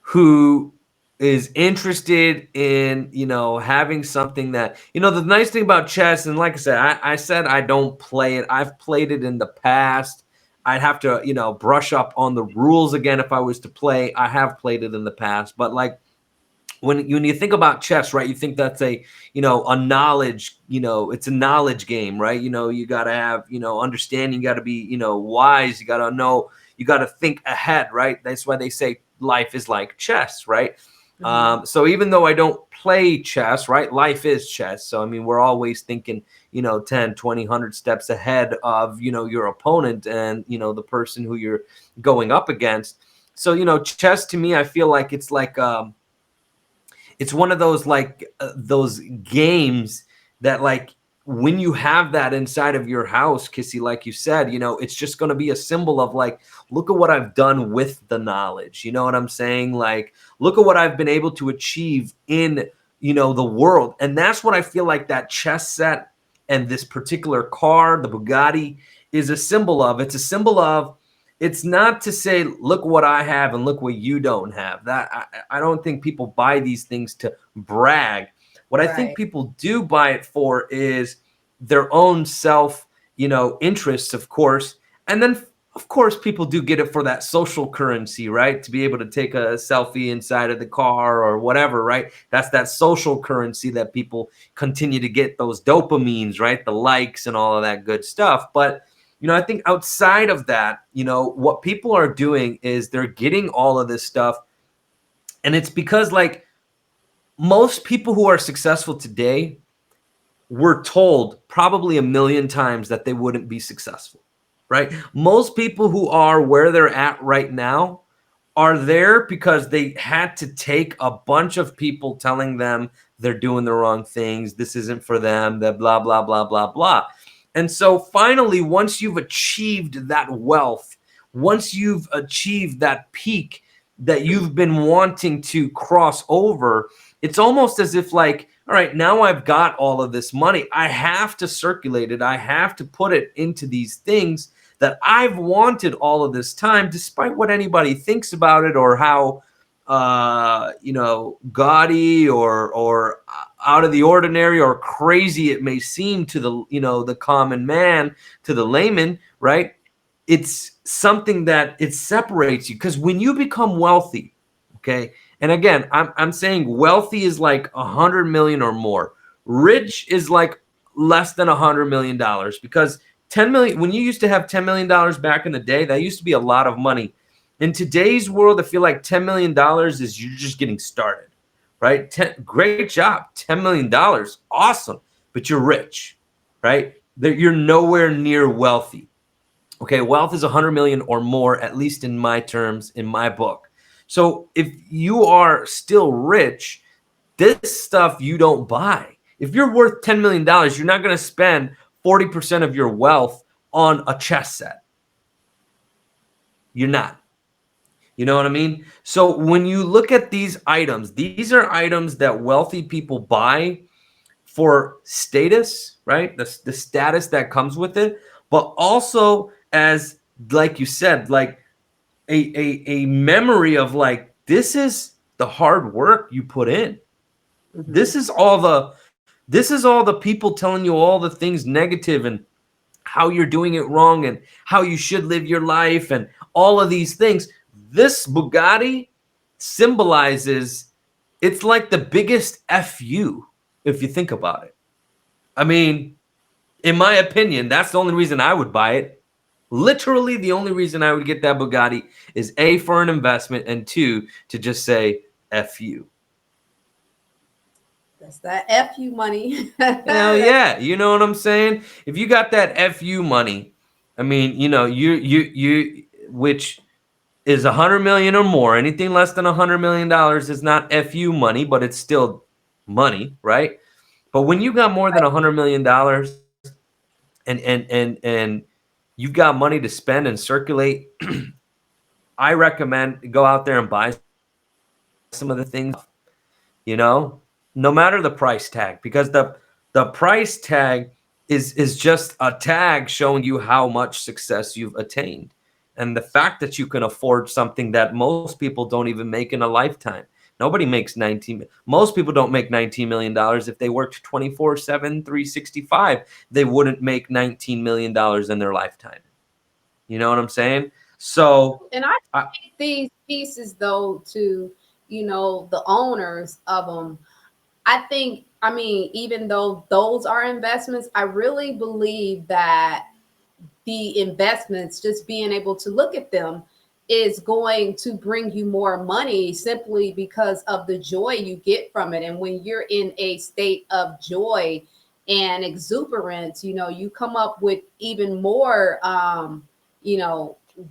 who is interested in, having something that, the nice thing about chess, and like I said, I said I don't play it. I've played it in the past. I'd have to, brush up on the rules again if I was to play. I have played it in the past, but like when you think about chess, right, you think that's a knowledge, it's a knowledge game, right? You got to have, understanding, you got to be, wise, you got to know, you got to think ahead, right? That's why they say life is like chess, right? So even though I don't play chess, right, life is chess. So, I mean, we're always thinking, 10, 20, 100 steps ahead of, your opponent and, the person who you're going up against. So, chess to me, I feel like it's one of those those games that like when you have that inside of your house, Kissy, like you said, it's just going to be a symbol of like, look at what I've done with the knowledge. You know what I'm saying? Like, look at what I've been able to achieve in, the world. And that's what I feel like that chess set and this particular car, the Bugatti, is a symbol of. It's a symbol of, it's not to say, look what I have and look what you don't have. That I don't think people buy these things to brag. What I think right. people do buy it for is their own self, interests, of course. And then, of course, people do get it for that social currency, right? To be able to take a selfie inside of the car or whatever, right? That's that social currency that people continue to get, those dopamines, right? The likes and all of that good stuff. But I think outside of that, what people are doing is they're getting all of this stuff. And it's because like most people who are successful today were told probably a million times that they wouldn't be successful, right? Most people who are where they're at right now are there because they had to take a bunch of people telling them they're doing the wrong things. This isn't for them, that blah, blah, blah, blah, blah. And so finally, once you've achieved that wealth, once you've achieved that peak that you've been wanting to cross over, it's almost as if like, all right, now I've got all of this money. I have to circulate it. I have to put it into these things that I've wanted all of this time, despite what anybody thinks about it or how, gaudy or out of the ordinary or crazy it may seem to the common man, to the layman, right? It's something that it separates you, because when you become wealthy, okay, and again, I'm saying wealthy is like 100 million or more. Rich is like less than $100 million, because 10 million, when you used to have $10 million back in the day, that used to be a lot of money. In today's world, I feel like $10 million is you're just getting started, right? Great job, $10 million, awesome, but you're rich, right? You're nowhere near wealthy. Okay, wealth is 100 million or more, at least in my terms, in my book. So if you are still rich, this stuff you don't buy. If you're worth $10 million, you're not going to spend 40% of your wealth on a chess set. You're not. You know what I mean? So when you look at these items, these are items that wealthy people buy for status, right? The status that comes with it, but also as, like you said, like a memory of like, this is the hard work you put in. Mm-hmm. This is all the people telling you all the things negative and how you're doing it wrong and how you should live your life and all of these things. This Bugatti symbolizes, it's like the biggest FU if you think about it. I mean, in my opinion, that's the only reason I would buy it. Literally the only reason I would get that Bugatti is A, for an investment, and 2, to just say FU. That's that FU money. Hell yeah. You know what I'm saying? If you got that FU money, I mean, which is 100 million or more. Anything less than $100 million is not FU money, but it's still money, right? But when you got more than $100 million and you've got money to spend and circulate, I recommend go out there and buy some of the things, you know, no matter the price tag, because the price tag is just a tag showing you how much success you've attained. And the fact that you can afford something that most people don't even make in a lifetime. Nobody makes 19. Most people don't make $19 million. If they worked 24/7, 365, they wouldn't make $19 million in their lifetime. You know what I'm saying? So, And I think these pieces, though, to, the owners of them, I think, I mean, even though those are investments, I really believe that the investments, just being able to look at them, is going to bring you more money simply because of the joy you get from it. And when you're in a state of joy and exuberance, you come up with even more,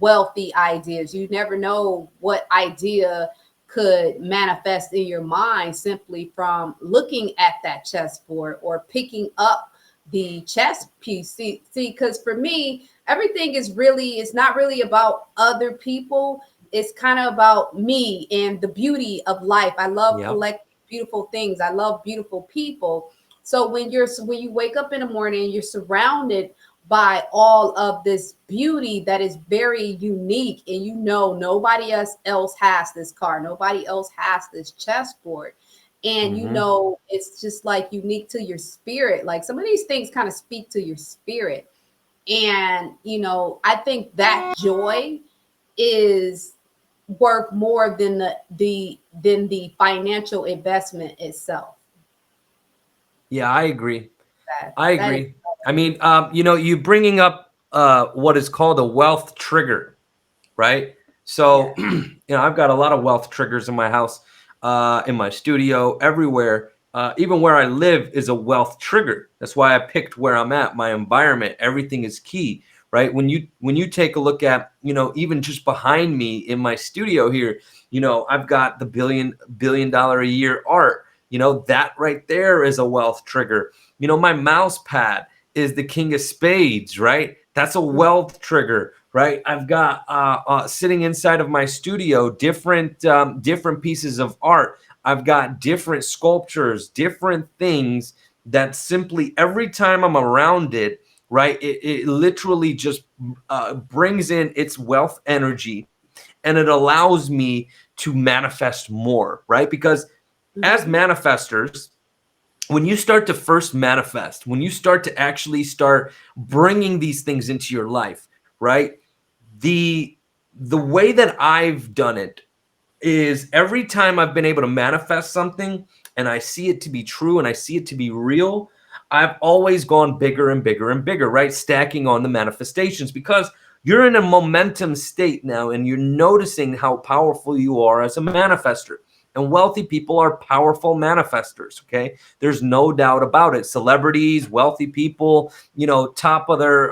wealthy ideas. You never know what idea could manifest in your mind simply from looking at that chessboard or picking up the chess piece. See, because for me, everything it's not really about other people. It's kind of about me and the beauty of life. I love yeah. collecting beautiful things. I love beautiful people. So when you wake up in the morning, you're surrounded by all of this beauty that is very unique, and nobody else has this car, nobody else has this chessboard, and it's just like unique to your spirit. Like some of these things kind of speak to your spirit, and I think that joy is worth more than the financial investment itself. Yeah, I agree. That I that is agree. I mean, you bringing up what is called a wealth trigger, right? So, yeah. I've got a lot of wealth triggers in my house, in my studio, everywhere. Even where I live is a wealth trigger. That's why I picked where I'm at. My environment, everything is key, right? When you take a look at, even just behind me in my studio here, I've got the billion dollar a year art. That right there is a wealth trigger. My mouse pad is the king of spades, right? That's a wealth trigger, right? I've got sitting inside of my studio different pieces of art. I've got different sculptures, different things that simply every time I'm around it, right, it literally just brings in its wealth energy, and it allows me to manifest more, right? Because as manifestors, when you start to first manifest, when you start to actually start bringing these things into your life, right? The way that I've done it is every time I've been able to manifest something and I see it to be true and I see it to be real, I've always gone bigger and bigger and bigger, right? Stacking on the manifestations, because you're in a momentum state now and you're noticing how powerful you are as a manifester. And wealthy people are powerful manifestors, okay? There's no doubt about it. Celebrities, wealthy people, top of their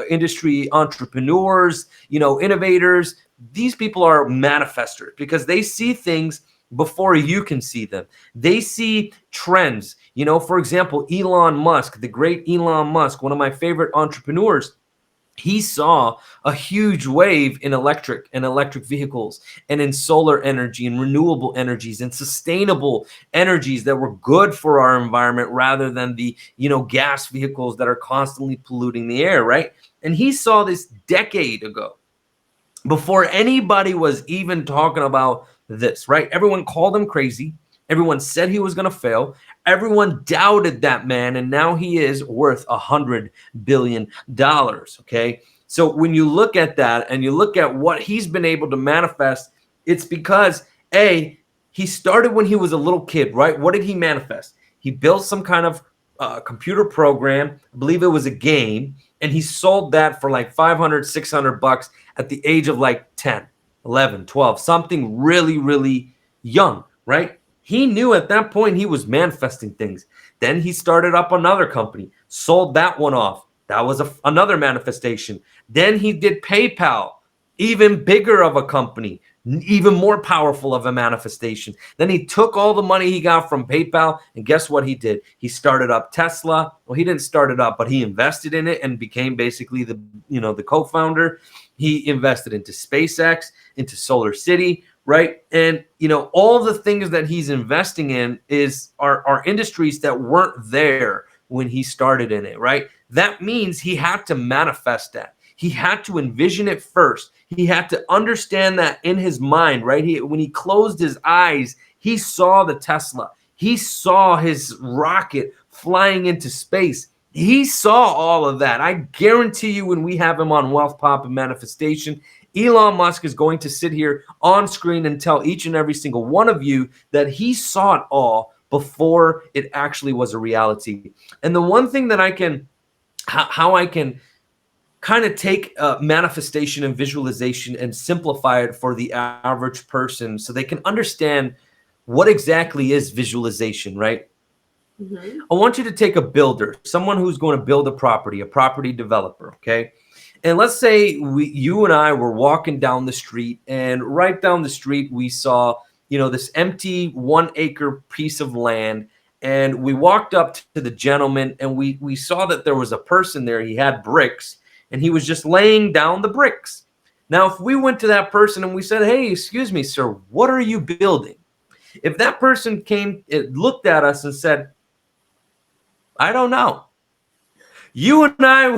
industry entrepreneurs, innovators, these people are manifestors because they see things before you can see them. They see trends. For example, Elon Musk, the great Elon Musk, one of my favorite entrepreneurs, he saw a huge wave in electric vehicles and in solar energy and renewable energies and sustainable energies that were good for our environment rather than the, gas vehicles that are constantly polluting the air, right? And he saw this decade ago, before anybody was even talking about this, right? Everyone called him crazy. Everyone said he was going to fail. Everyone doubted that man, and now he is worth $100 billion. Okay, so when you look at that and you look at what he's been able to manifest, it's because he started when he was a little kid, right? What did he manifest? He built some kind of computer program. I believe it was a game, and he sold that for like 500, 600 bucks at the age of like 10, 11, 12, something really, really young, right? He knew at that point he was manifesting things. Then he started up another company, sold that one off. That was another manifestation. Then he did PayPal even bigger of a company, even more powerful of a manifestation. Then he took all the money he got from PayPal, and guess what he did? He started up Tesla. Well, he didn't start it up, but he invested in it and became basically the co-founder. He invested into SpaceX, into Solar City, right? And all the things that he's investing in are industries that weren't there when he started in it, right? That means he had to manifest that. He had to envision it first. He had to understand that in his mind, right? When he closed his eyes, he saw the Tesla. He saw his rocket flying into space. He saw all of that. I guarantee you, when we have him on Wealth Pop and Manifestation, Elon Musk is going to sit here on screen and tell each and every single one of you that he saw it all before it actually was a reality. And the one thing that how I can kind of take manifestation and visualization and simplify it for the average person so they can understand what exactly is visualization, right? Mm-hmm. I want you to take a builder, someone who's going to build a property developer, okay? And let's say you and I were walking down the street, and right down the street we saw, this empty 1 acre piece of land. And we walked up to the gentleman, and we saw that there was a person there. He had bricks, and he was just laying down the bricks. Now, if we went to that person and we said, "Hey, excuse me, sir, what are you building?" If that person looked at us and said, "I don't know," you and I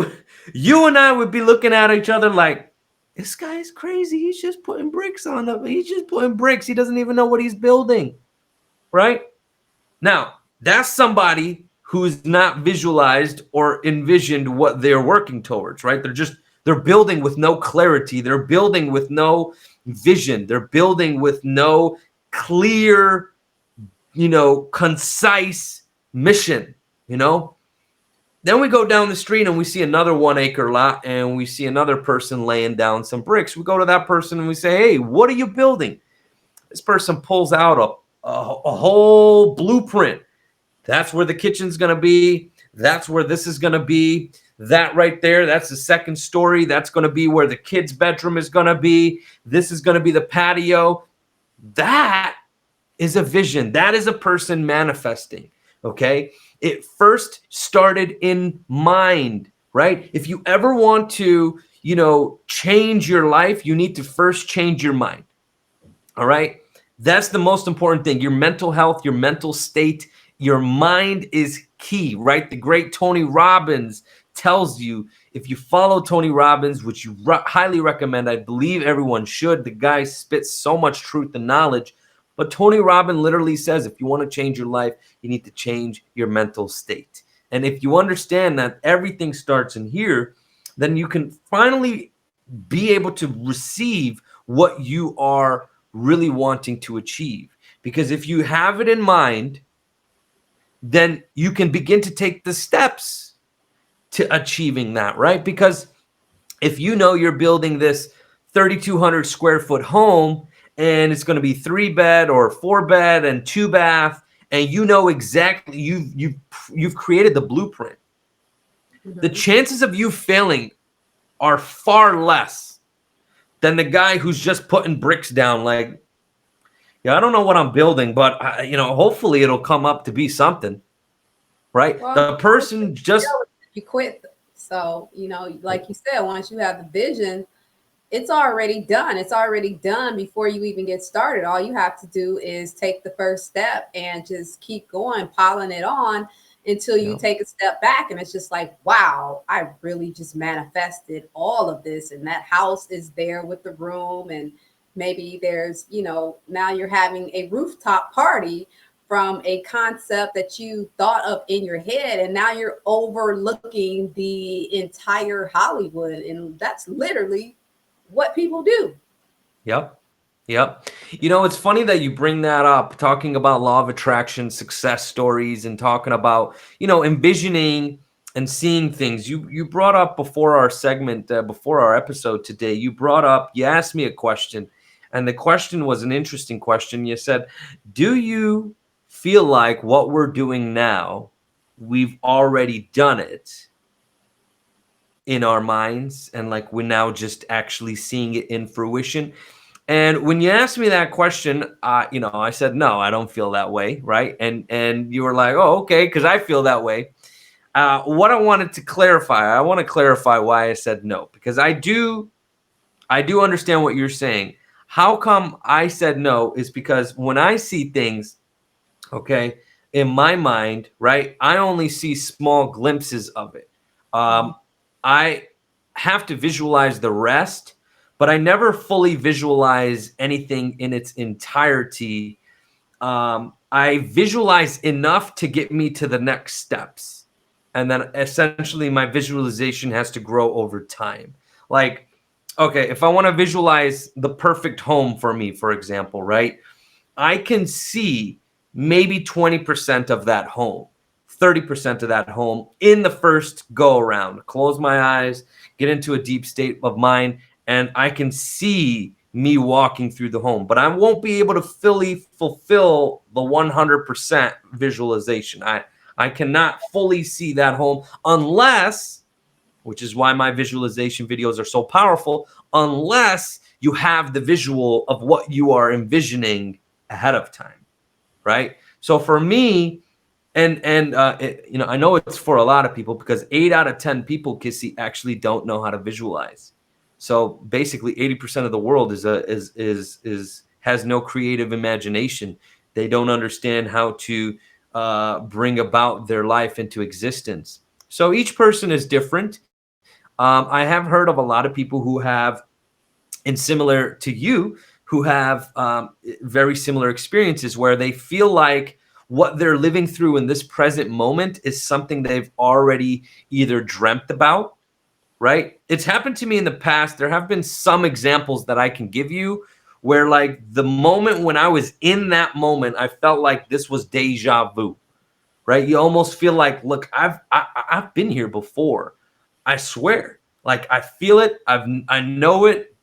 would be looking at each other like, "This guy's crazy. He's just putting bricks on them. He's just putting bricks. He doesn't even know what he's building." Right? Now, that's somebody who's not visualized or envisioned what they're working towards, right? They're building with no clarity. They're building with no vision. They're building with no clear, concise mission, Then we go down the street and we see another 1 acre lot, and we see another person laying down some bricks. We go to that person and we say, "Hey, what are you building?" This person pulls out a whole blueprint. That's where the kitchen's going to be. That's where this is going to be. That right there, that's the second story. That's going to be where the kids' bedroom is going to be. This is going to be the patio. That is a vision. That is a person manifesting, okay? It first started in mind, right? If you ever want to, change your life, you need to first change your mind, all right? That's the most important thing. Your mental health, your mental state, your mind is key, right? The great Tony Robbins tells you, if you follow Tony Robbins, which you highly recommend, I believe everyone should. The guy spits so much truth and knowledge. But Tony Robbins literally says, if you want to change your life, you need to change your mental state. And if you understand that everything starts in here, then you can finally be able to receive what you are really wanting to achieve. Because if you have it in mind, then you can begin to take the steps to achieving that, right? Because if you're building this 3,200 square foot home, and it's going to be 3-bed or 4-bed and 2-bath, and exactly, you've created the blueprint. Mm-hmm. The chances of you failing are far less than the guy who's just putting bricks down like, "Yeah, I don't know what I'm building, but hopefully it'll come up to be something," right? Well, the person just you quit. So, like you said, once you have the vision, it's already done. It's already done before you even get started. All you have to do is take the first step and just keep going, piling it on until you take a step back. And it's just like, wow, I really just manifested all of this. And that house is there with the room, and maybe there's, now you're having a rooftop party from a concept that you thought of in your head, and now you're overlooking the entire Hollywood. And that's literally what people do. Yep. It's funny that you bring that up, talking about law of attraction, success stories, and talking about, envisioning and seeing things. You brought up before our segment, before our episode today, you asked me a question, and the question was an interesting question. You said, "Do you feel like what we're doing now, we've already done it, in our minds, and like we're now just actually seeing it in fruition. And when you asked me that question, I said no, I don't feel that way, right? And you were like, oh, okay, because I feel that way. What I wanted to clarify, I want to clarify why I said no, because I do understand what you're saying. How come I said no is because when I see things, okay, in my mind, right, I only see small glimpses of it. I have to visualize the rest, but I never fully visualize anything in its entirety. I visualize enough to get me to the next steps. And then essentially my visualization has to grow over time. Like, okay, if I want to visualize the perfect home for me, for example, right? I can see maybe 20% of that home, 30% of that home in the first go around. Close my eyes, get into a deep state of mind, and I can see me walking through the home, but I won't be able to fully fulfill the 100% visualization. I cannot fully see that home unless, which is why my visualization videos are so powerful, unless you have the visual of what you are envisioning ahead of time, right? So for me, I know it's for a lot of people, because 8 out of 10 people, Kissy, actually don't know how to visualize. So basically 80% of the world has no creative imagination. They don't understand how to bring about their life into existence. So each person is different. I have heard of a lot of people who have, and similar to you, who have very similar experiences where they feel like what they're living through in this present moment is something they've already either dreamt about, right? It's happened to me in the past. There have been some examples that I can give you where, like, the moment when I was in that moment, I felt like this was deja vu, right? You almost feel like, look, I've been here before. I swear, like, I feel it. I know it,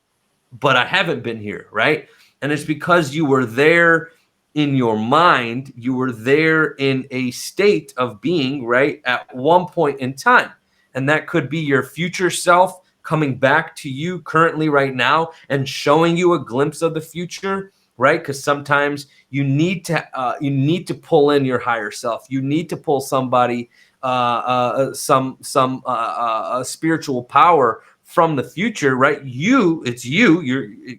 but I haven't been here, right? And it's because you were there in your mind, you were there in a state of being, right, at one point in time. And that could be your future self coming back to you currently right now and showing you a glimpse of the future, right? Because sometimes you need to pull in your higher self. You need to pull somebody, some spiritual power from the future, right? It's you.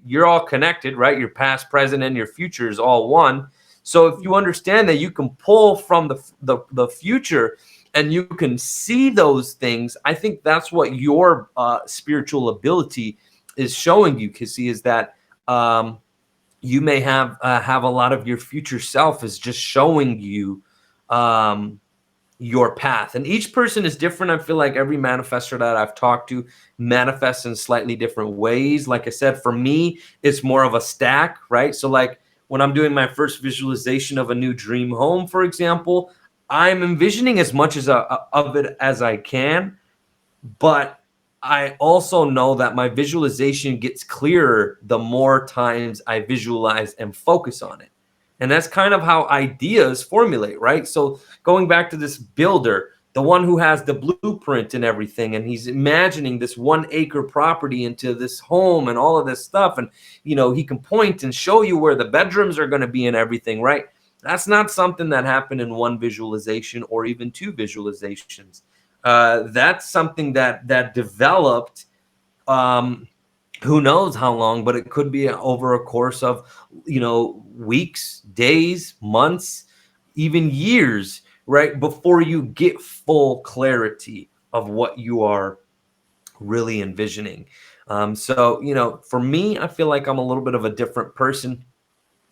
You're all connected, right? Your past, present, and your future is all one. So if you understand that you can pull from the future and you can see those things, I think that's what your spiritual ability is showing you, Kissy, is that you may have a lot of your future self is just showing you your path. And each person is different. I feel like every manifestor that I've talked to manifests in slightly different ways. Like I said, for me, it's more of a stack, right? So like when I'm doing my first visualization of a new dream home, for example, I'm envisioning as much of it as I can, but I also know that my visualization gets clearer the more times I visualize and focus on it. And that's kind of how ideas formulate, right? So going back to this builder, the one who has the blueprint and everything, and he's imagining this 1 acre property into this home and all of this stuff. And, he can point and show you where the bedrooms are going to be and everything, right? That's not something that happened in one visualization or even 2 visualizations. That's something that developed, who knows how long, but it could be over a course of, weeks, days, months, even years, right? Before you get full clarity of what you are really envisioning. So, for me, I feel like I'm a little bit of a different person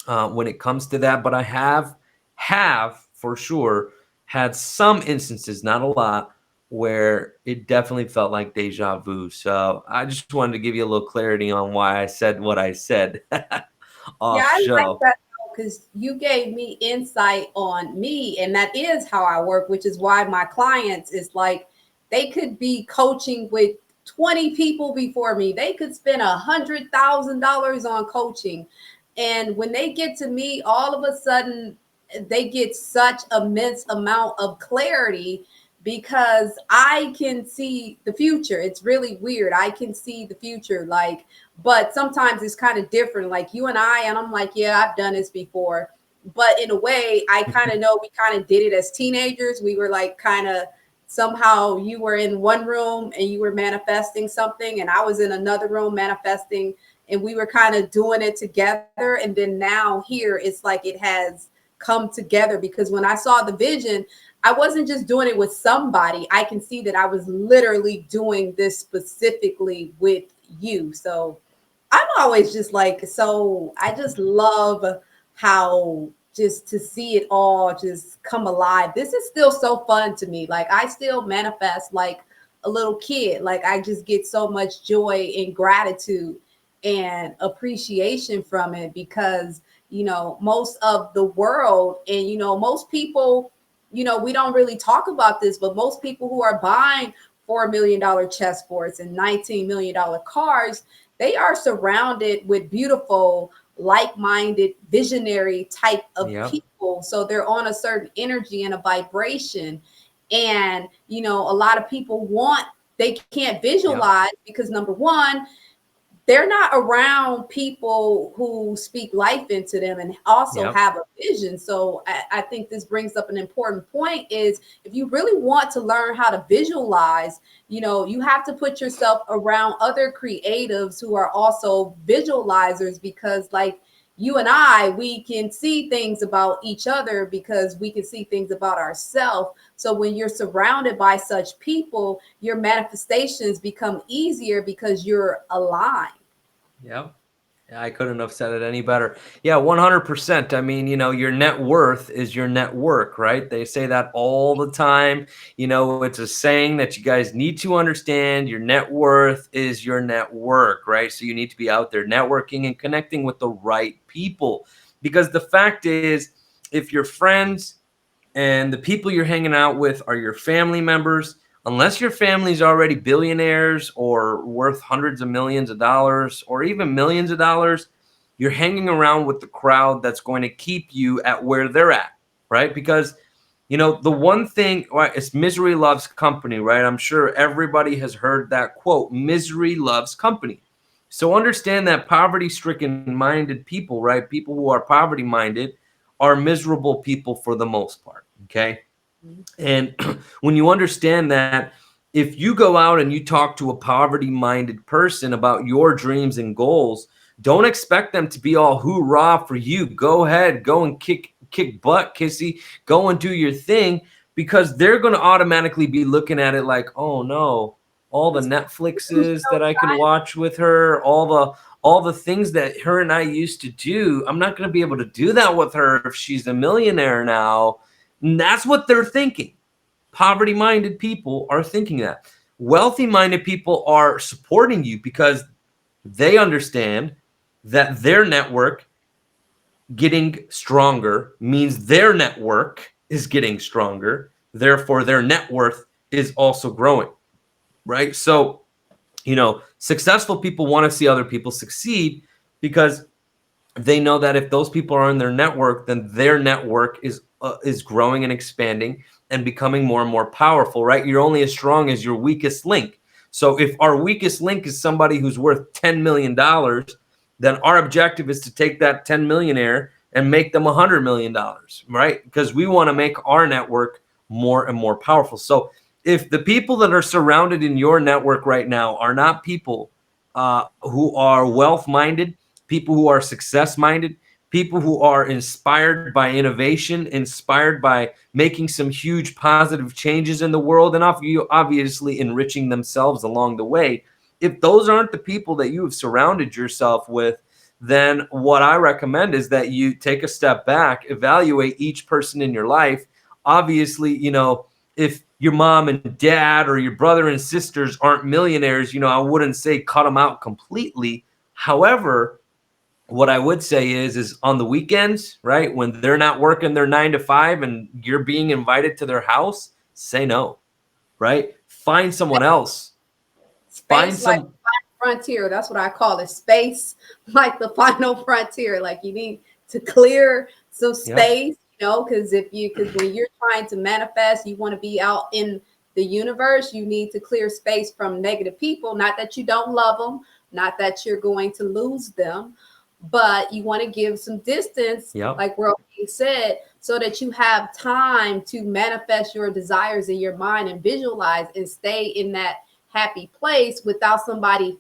when it comes to that, but I have for sure had some instances, not a lot, where it definitely felt like deja vu. So I just wanted to give you a little clarity on why I said what I said Yeah, off I like show. that because you gave me insight on me, and that is how I work, which is why my clients is like they could be coaching with 20 people before me. They could spend $100,000 on coaching. And when they get to me, all of a sudden they get such immense amount of clarity because I can see the future. It's really weird. I can see the future, like, but sometimes it's kind of different. Like you and I'm like, yeah, I've done this before. But in a way, I kind of know we kind of did it as teenagers. We were like kind of somehow you were in one room and you were manifesting something, and I was in another room manifesting, and we were kind of doing it together. And then now here it's like it has come together, because when I saw the vision, I wasn't just doing it with somebody. I can see that I was literally doing this specifically with you. So I'm always just like, so I just love how just to see it all just come alive. This is still so fun to me. Like I still manifest like a little kid. Like I just get so much joy and gratitude and appreciation from it, because most of the world, and most people, we don't really talk about this, but most people who are buying $4 million chessboards and $19 million cars, they are surrounded with beautiful, like-minded, visionary type of Yep. people. So they're on a certain energy and a vibration. And a lot of people they can't visualize, because number one, they're not around people who speak life into them and also Yep. have a vision. So I think this brings up an important point, is if you really want to learn how to visualize, you have to put yourself around other creatives who are also visualizers, because like you and we can see things about each other because we can see things about ourselves. So when you're surrounded by such people, your manifestations become easier because you're aligned. Yep. I couldn't have said it any better. Yeah, 100%. I mean, your net worth is your network, right? They say that all the time. It's a saying that you guys need to understand. Your net worth is your network, right? So you need to be out there networking and connecting with the right people. Because the fact is, if your friends and the people you're hanging out with are your family members, unless your family's already billionaires or worth hundreds of millions of dollars or even millions of dollars, you're hanging around with the crowd that's going to keep you at where they're at, right? Because the one thing, right, it's misery loves company, right? I'm sure everybody has heard that quote, misery loves company. So understand that poverty-stricken minded people, right? People who are poverty minded are miserable people for the most part. Okay. And when you understand that, if you go out and you talk to a poverty minded person about your dreams and goals, don't expect them to be all hoorah for you. Go ahead, go and kick butt, kissy, go and do your thing, because they're going to automatically be looking at it like, oh no, all the Netflixes that I can watch with her, all the things that her and I used to do, I'm not going to be able to do that with her if she's a millionaire now. And that's what they're thinking. Poverty-minded people are thinking that. Wealthy-minded people are supporting you because they understand that their network getting stronger means their network is getting stronger. Therefore, their net worth is also growing, right? So, successful people want to see other people succeed because they know that if those people are in their network, then their network is growing and expanding and becoming more and more powerful, right? You're only as strong as your weakest link. So if our weakest link is somebody who's worth $10 million, then our objective is to take that 10 millionaire and make them $100 million, right? Because we want to make our network more and more powerful. So if the people that are surrounded in your network right now are not people who are wealth-minded, people who are success-minded, people who are inspired by innovation, inspired by making some huge positive changes in the world, and obviously enriching themselves along the way. If those aren't the people that you have surrounded yourself with, then what I recommend is that you take a step back, evaluate each person in your life. Obviously, if your mom and dad or your brother and sisters aren't millionaires, I wouldn't say cut them out completely. However, what I would say is on the weekends, right, when they're not working their 9 to 5 and you're being invited to their house, say no, right? Find someone else. Find Space like some frontier. That's what I call it. Space like the final frontier. Like you need to clear some Yep. space. because when you're trying to manifest, you want to be out in the universe, you need to clear space from negative people. Not that you don't love them, not that you're going to lose them, but you want to give some distance, Yep. like World King said, so that you have time to manifest your desires in your mind and visualize and stay in that happy place without somebody,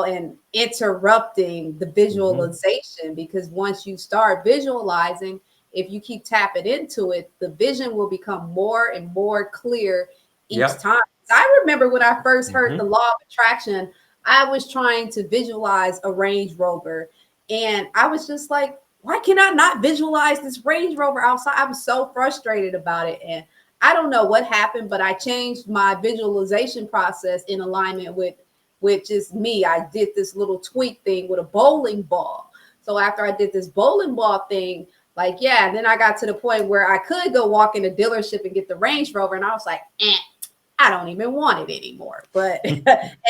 and interrupting the visualization. Because once you start visualizing, if you keep tapping into it, the vision will become more and more clear each Yep. time. I remember when I first heard the Mhm. law of attraction, I was trying to visualize a Range Rover, and I was just like, why can I not visualize this Range Rover outside? I was so frustrated about it. And I don't know what happened, but I changed my visualization process in alignment with just me. I did this little tweak thing with a bowling ball. So after I did this bowling ball thing, like, yeah, and then I got to the point where I could go walk in a dealership and get the Range Rover, and I was like, I don't even want it anymore. But and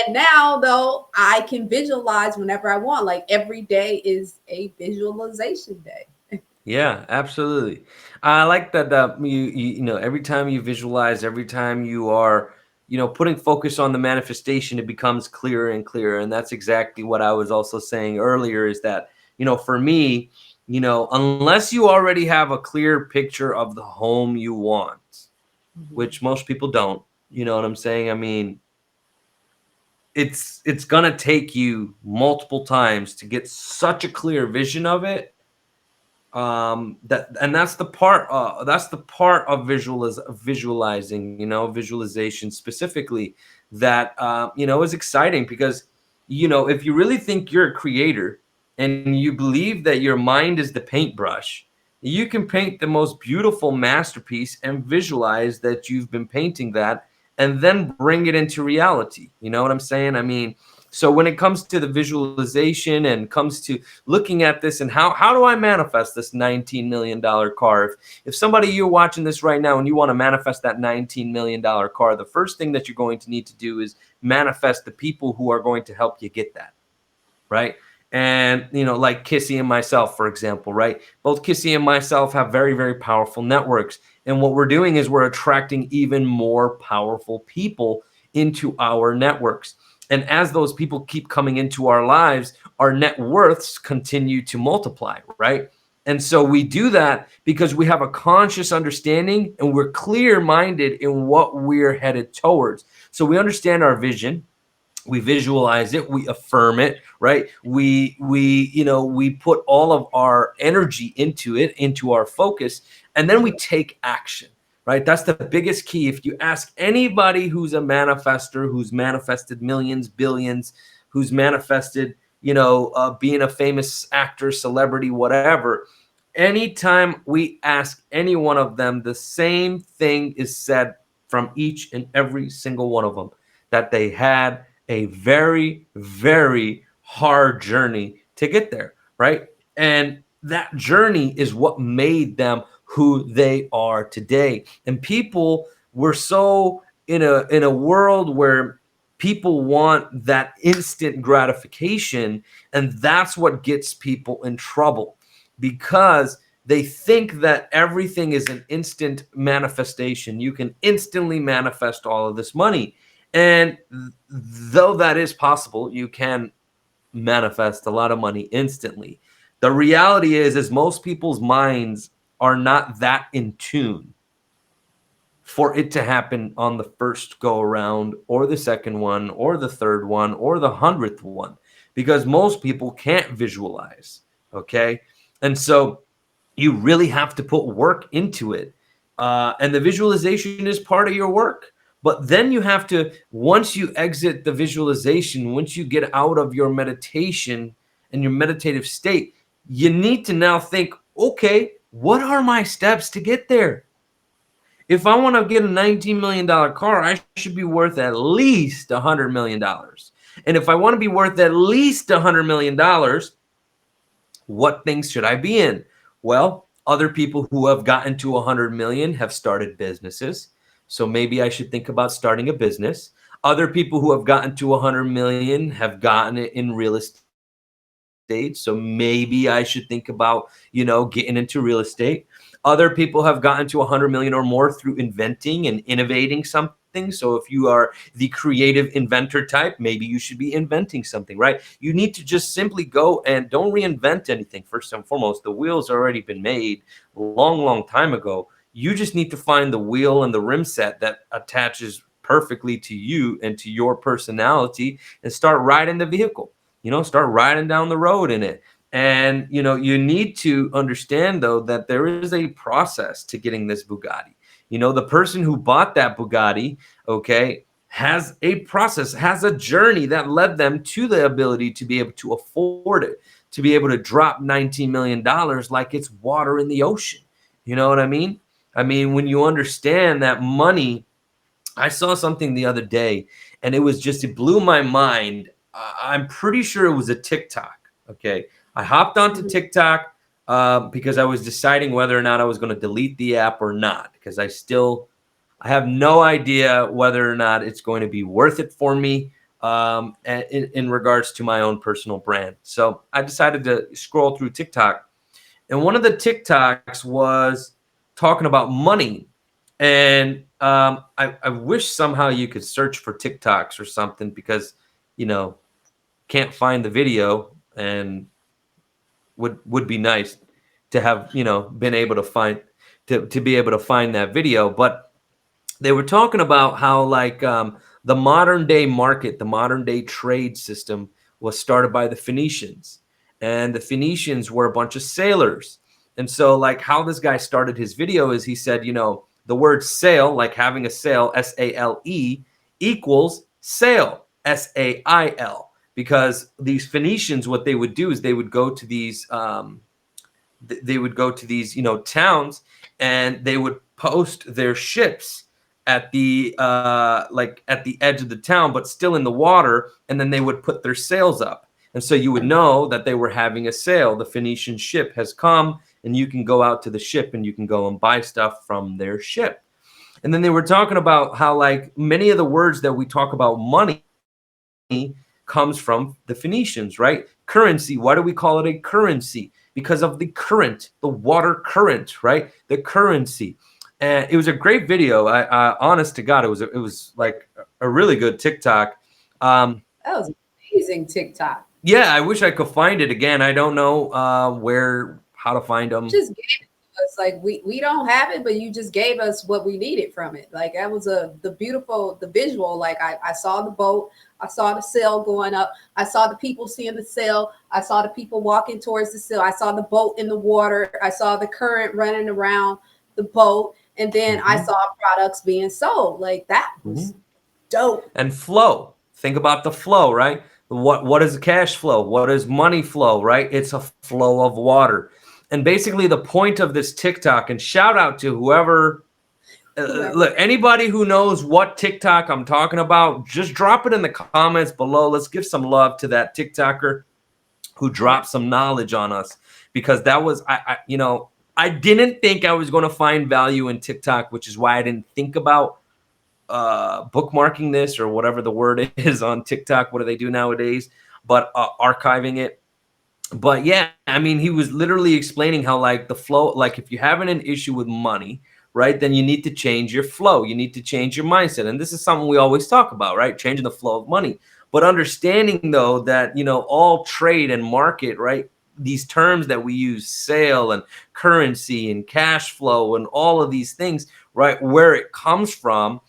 now though, I can visualize whenever I want. Like every day is a visualization day. Yeah, absolutely. I like that every time you visualize, every time you are, putting focus on the manifestation, it becomes clearer and clearer. And that's exactly what I was also saying earlier is that, for me, unless you already have a clear picture of the home you want, Mhm. which most people don't, you know what I'm saying? I mean, it's gonna take you multiple times to get such a clear vision of it, that's the part of visualizing, visualization specifically, that is exciting, because if you really think you're a creator and you believe that your mind is the paintbrush, you can paint the most beautiful masterpiece and visualize that you've been painting that, and then bring it into reality. You know what I'm saying? I mean, so when it comes to the visualization and comes to looking at this, and how do I manifest this $19 million car? If somebody, you're watching this right now and you want to manifest that $19 million car, the first thing that you're going to need to do is manifest the people who are going to help you get that, right? And, like Kissy and myself, for example, right? Both Kissy and myself have very, very powerful networks. And what we're doing is we're attracting even more powerful people into our networks. And as those people keep coming into our lives, our net worths continue to multiply, right? And so we do that because we have a conscious understanding and we're clear minded in what we're headed towards. So we understand our vision, we visualize it, we affirm it, right? We put all of our energy into it, into our focus, and then we take action, right? That's the biggest key. If you ask anybody who's a manifester, who's manifested millions, billions, who's manifested, being a famous actor, celebrity, whatever, anytime we ask any one of them, the same thing is said from each and every single one of them, that they had a very, very hard journey to get there, right? And that journey is what made them who they are today. And people were so in a world where people want that instant gratification, and that's what gets people in trouble, because they think that everything is an instant manifestation. You can instantly manifest all of this money. And though that is possible, you can manifest a lot of money instantly. The reality is most people's minds are not that in tune for it to happen on the first go around, or the second one, or the third one, or the 100th one, because most people can't visualize. Okay. And so you really have to put work into it. And the visualization is part of your work. But then you have to, once you exit the visualization, once you get out of your meditation and your meditative state, you need to now think, okay, what are my steps to get there? If I want to get a $19 million car, I should be worth at least $100 million. And if I want to be worth at least $100 million, what things should I be in? Well, other people who have gotten to 100 million have started businesses. So maybe I should think about starting a business. Other people who have gotten to 100 million have gotten it in real estate. estate, so maybe I should think about, getting into real estate. Other people have gotten to 100 million or more through inventing and innovating something. So if you are the creative inventor type, maybe you should be inventing something, right? You need to just simply go and don't reinvent anything. First and foremost, the wheel's already been made long time ago. You just need to find the wheel and the rim set that attaches perfectly to you and to your personality, and start riding the vehicle. Start riding down the road in it. And you need to understand, though, that there is a process to getting this Bugatti. The person who bought that Bugatti, okay, has a process, has a journey that led them to the ability to be able to afford it, to be able to drop $19 million like it's water in the ocean. You know what I mean? I mean, when you understand that money, I saw something the other day, and it blew my mind. I'm pretty sure it was a TikTok. Okay. I hopped onto TikTok because I was deciding whether or not I was going to delete the app or not, because I have no idea whether or not it's going to be worth it for me in regards to my own personal brand. So I decided to scroll through TikTok, and one of the TikToks was talking about money. And I wish somehow you could search for TikToks or something, because, can't find the video, and would be nice to have, been able to find, to be able to find that video. But they were talking about how, like, the modern day market, the modern day trade system was started by the Phoenicians, and the Phoenicians were a bunch of sailors. And so, like, how this guy started his video is he said, the word sail, like having a sail, SALE, equals sail, SAIL, because these Phoenicians, what they would do is they would go to these towns, and they would post their ships at the at the edge of the town, but still in the water, and then they would put their sails up. And so you would know that they were having a sale. The Phoenician ship has come, and you can go out to the ship and you can go and buy stuff from their ship. And then they were talking about how, like, many of the words that we talk about money comes from the Phoenicians, right? Currency. Why do we call it a currency? Because of the current, the water current, right? The currency. And it was a great video. I honest to God, it was like a really good TikTok. That was amazing TikTok. Yeah, I wish I could find it again. I don't know how to find them. Just gave it to us. Like, we don't have it, but you just gave us what we needed from it. Like, that was the visual. Like, I saw the boat, I saw the sail going up, I saw the people seeing the sail, I saw the people walking towards the sail, I saw the boat in the water, I saw the current running around the boat, and then I saw products being sold. Like, that was dope. And flow. Think about the flow, right? What is cash flow? What is money flow, right? It's a flow of water. And basically the point of this TikTok, and shout out to whoever, look, anybody who knows what TikTok I'm talking about, just drop it in the comments below. Let's give some love to that TikToker who dropped some knowledge on us, because that was, I didn't think I was going to find value in TikTok, which is why I didn't think about bookmarking this, or whatever the word is on TikTok. What do they do nowadays? But archiving it. But yeah, I mean, he was literally explaining how, like, the flow, like, if you're having an issue with money, right, then you need to change your flow. You need to change your mindset. And this is something we always talk about, right? Changing the flow of money. But understanding, though, that, all trade and market, right, these terms that we use, sale and currency and cash flow and all of these things, right, where it comes from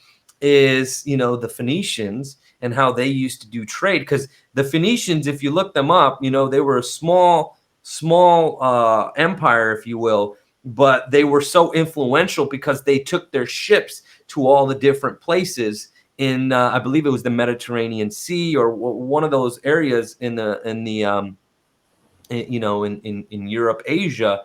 is, the Phoenicians and how they used to do trade. Because the Phoenicians, if you look them up, they were a small empire, if you will, but they were so influential because they took their ships to all the different places in, I believe it was the Mediterranean Sea, or one of those areas in Europe, Asia,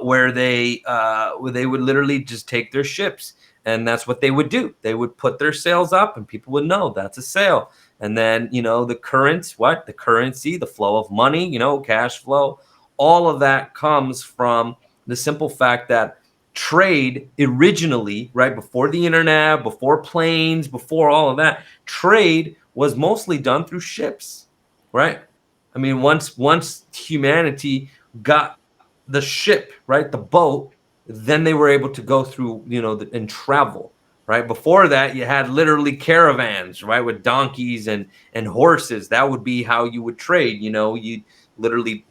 where they would literally just take their ships. And that's what they would do. They would put their sails up, and people would know that's a sail. And then, the currency, the flow of money, cash flow, all of that comes from the simple fact that trade originally, right, before the internet, before planes, before all of that, trade was mostly done through ships, right? I mean, once humanity got the ship, right, the boat, then they were able to go through, and travel, right? Before that, you had literally caravans, right, with donkeys and horses. That would be how you would trade. You literally,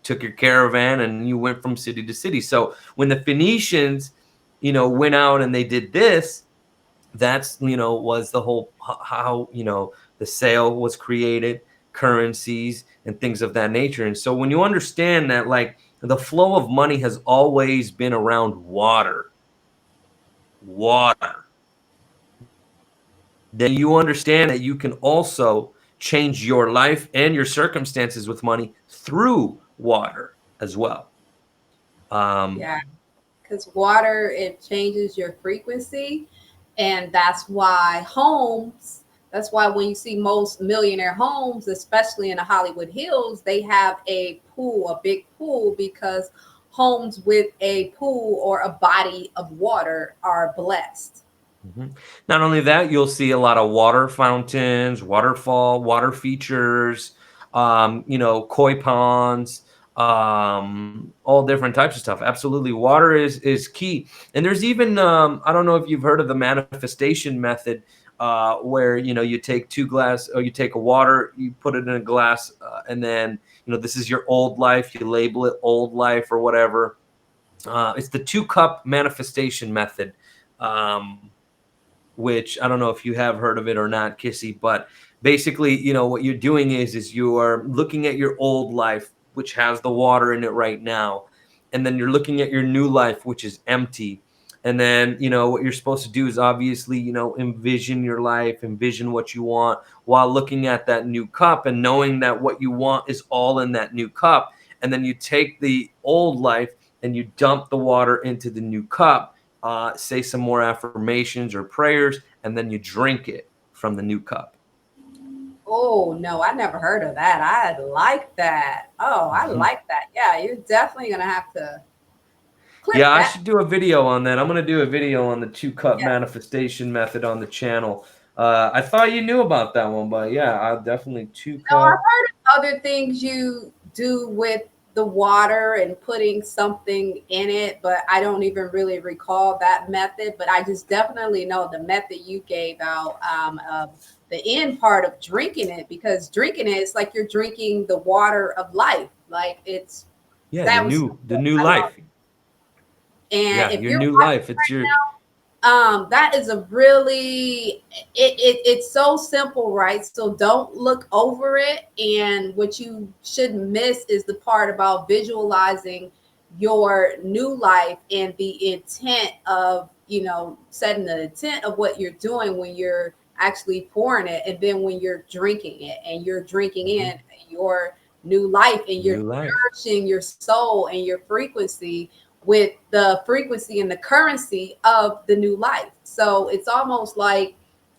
took your caravan and you went from city to city. So when the Phoenicians, went out and they did this, that's was the whole how the sale was created, currencies and things of that nature. And so when you understand that, like, the flow of money has always been around water, then you understand that you can also change your life and your circumstances with money through water as well. um Yeah, because water, it changes your frequency, and that's why when you see most millionaire homes, especially in the Hollywood Hills, they have a pool, a big pool, because homes with a pool or a body of water are blessed. Mhm. Not only that, you'll see a lot of water fountains, water features, koi ponds, all different types of stuff. Absolutely, water is key. And there's even, I don't know if you've heard of the manifestation method, where you take two glass, or you take a water, you put it in a glass, and then this is your old life. You label it old life or whatever. It's the 2 cup manifestation method. Um, which I don't know if you have heard of it or not, Kissy, but basically, what you're doing is you are looking at your old life, which has the water in it right now, and then you're looking at your new life, which is empty. And then, what you're supposed to do is obviously, envision your life, envision what you want while looking at that new cup and knowing that what you want is all in that new cup. And then you take the old life and you dump the water into the new cup, say some more affirmations or prayers, and then you drink it from the new cup. Oh, no, I never heard of that. I like that. Oh, I Mhm. like that. Yeah, you're definitely going to have to Yeah, clip I that. should do a video on that. I'm going to do a video on the 2 cup Yeah. manifestation method on the channel. I thought you knew about that one, but yeah, I'll definitely two No, I've cup. heard of other things you do with the water and putting something in it, but I don't even really recall that method. But I just definitely know the method you gave out, of the end part of drinking it, because drinking it, it's like you're drinking the water of life. Like it's Yeah, the that was so new I love life. it. And Yeah, if your you're new watching life. It's your that is a really it's so simple, right? So don't look over it. And what you shouldn't miss is the part about visualizing your new life and the intent of, setting the intent of what you're doing when you're actually pouring it, and then when you're drinking it and you're drinking Mhm. in your new life, and you're New life. nourishing your soul and your frequency with the frequency and the currency of the new life. So it's almost like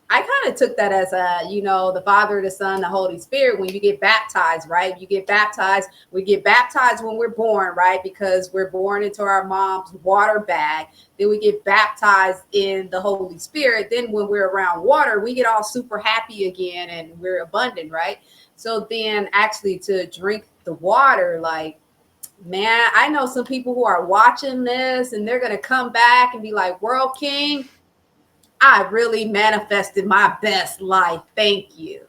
I kind of took that as the Father, the Son, the Holy Spirit. When you get baptized, right? You get baptized. We get baptized when we're born, right? Because we're born into our mom's water bag. Then we get baptized in the Holy Spirit. Then when we're around water, we get all super happy again and we're abundant, right? So then actually to drink the water, like, man, I know some people who are watching this and they're going to come back and be like, World King, I really manifested my best life. Thank you.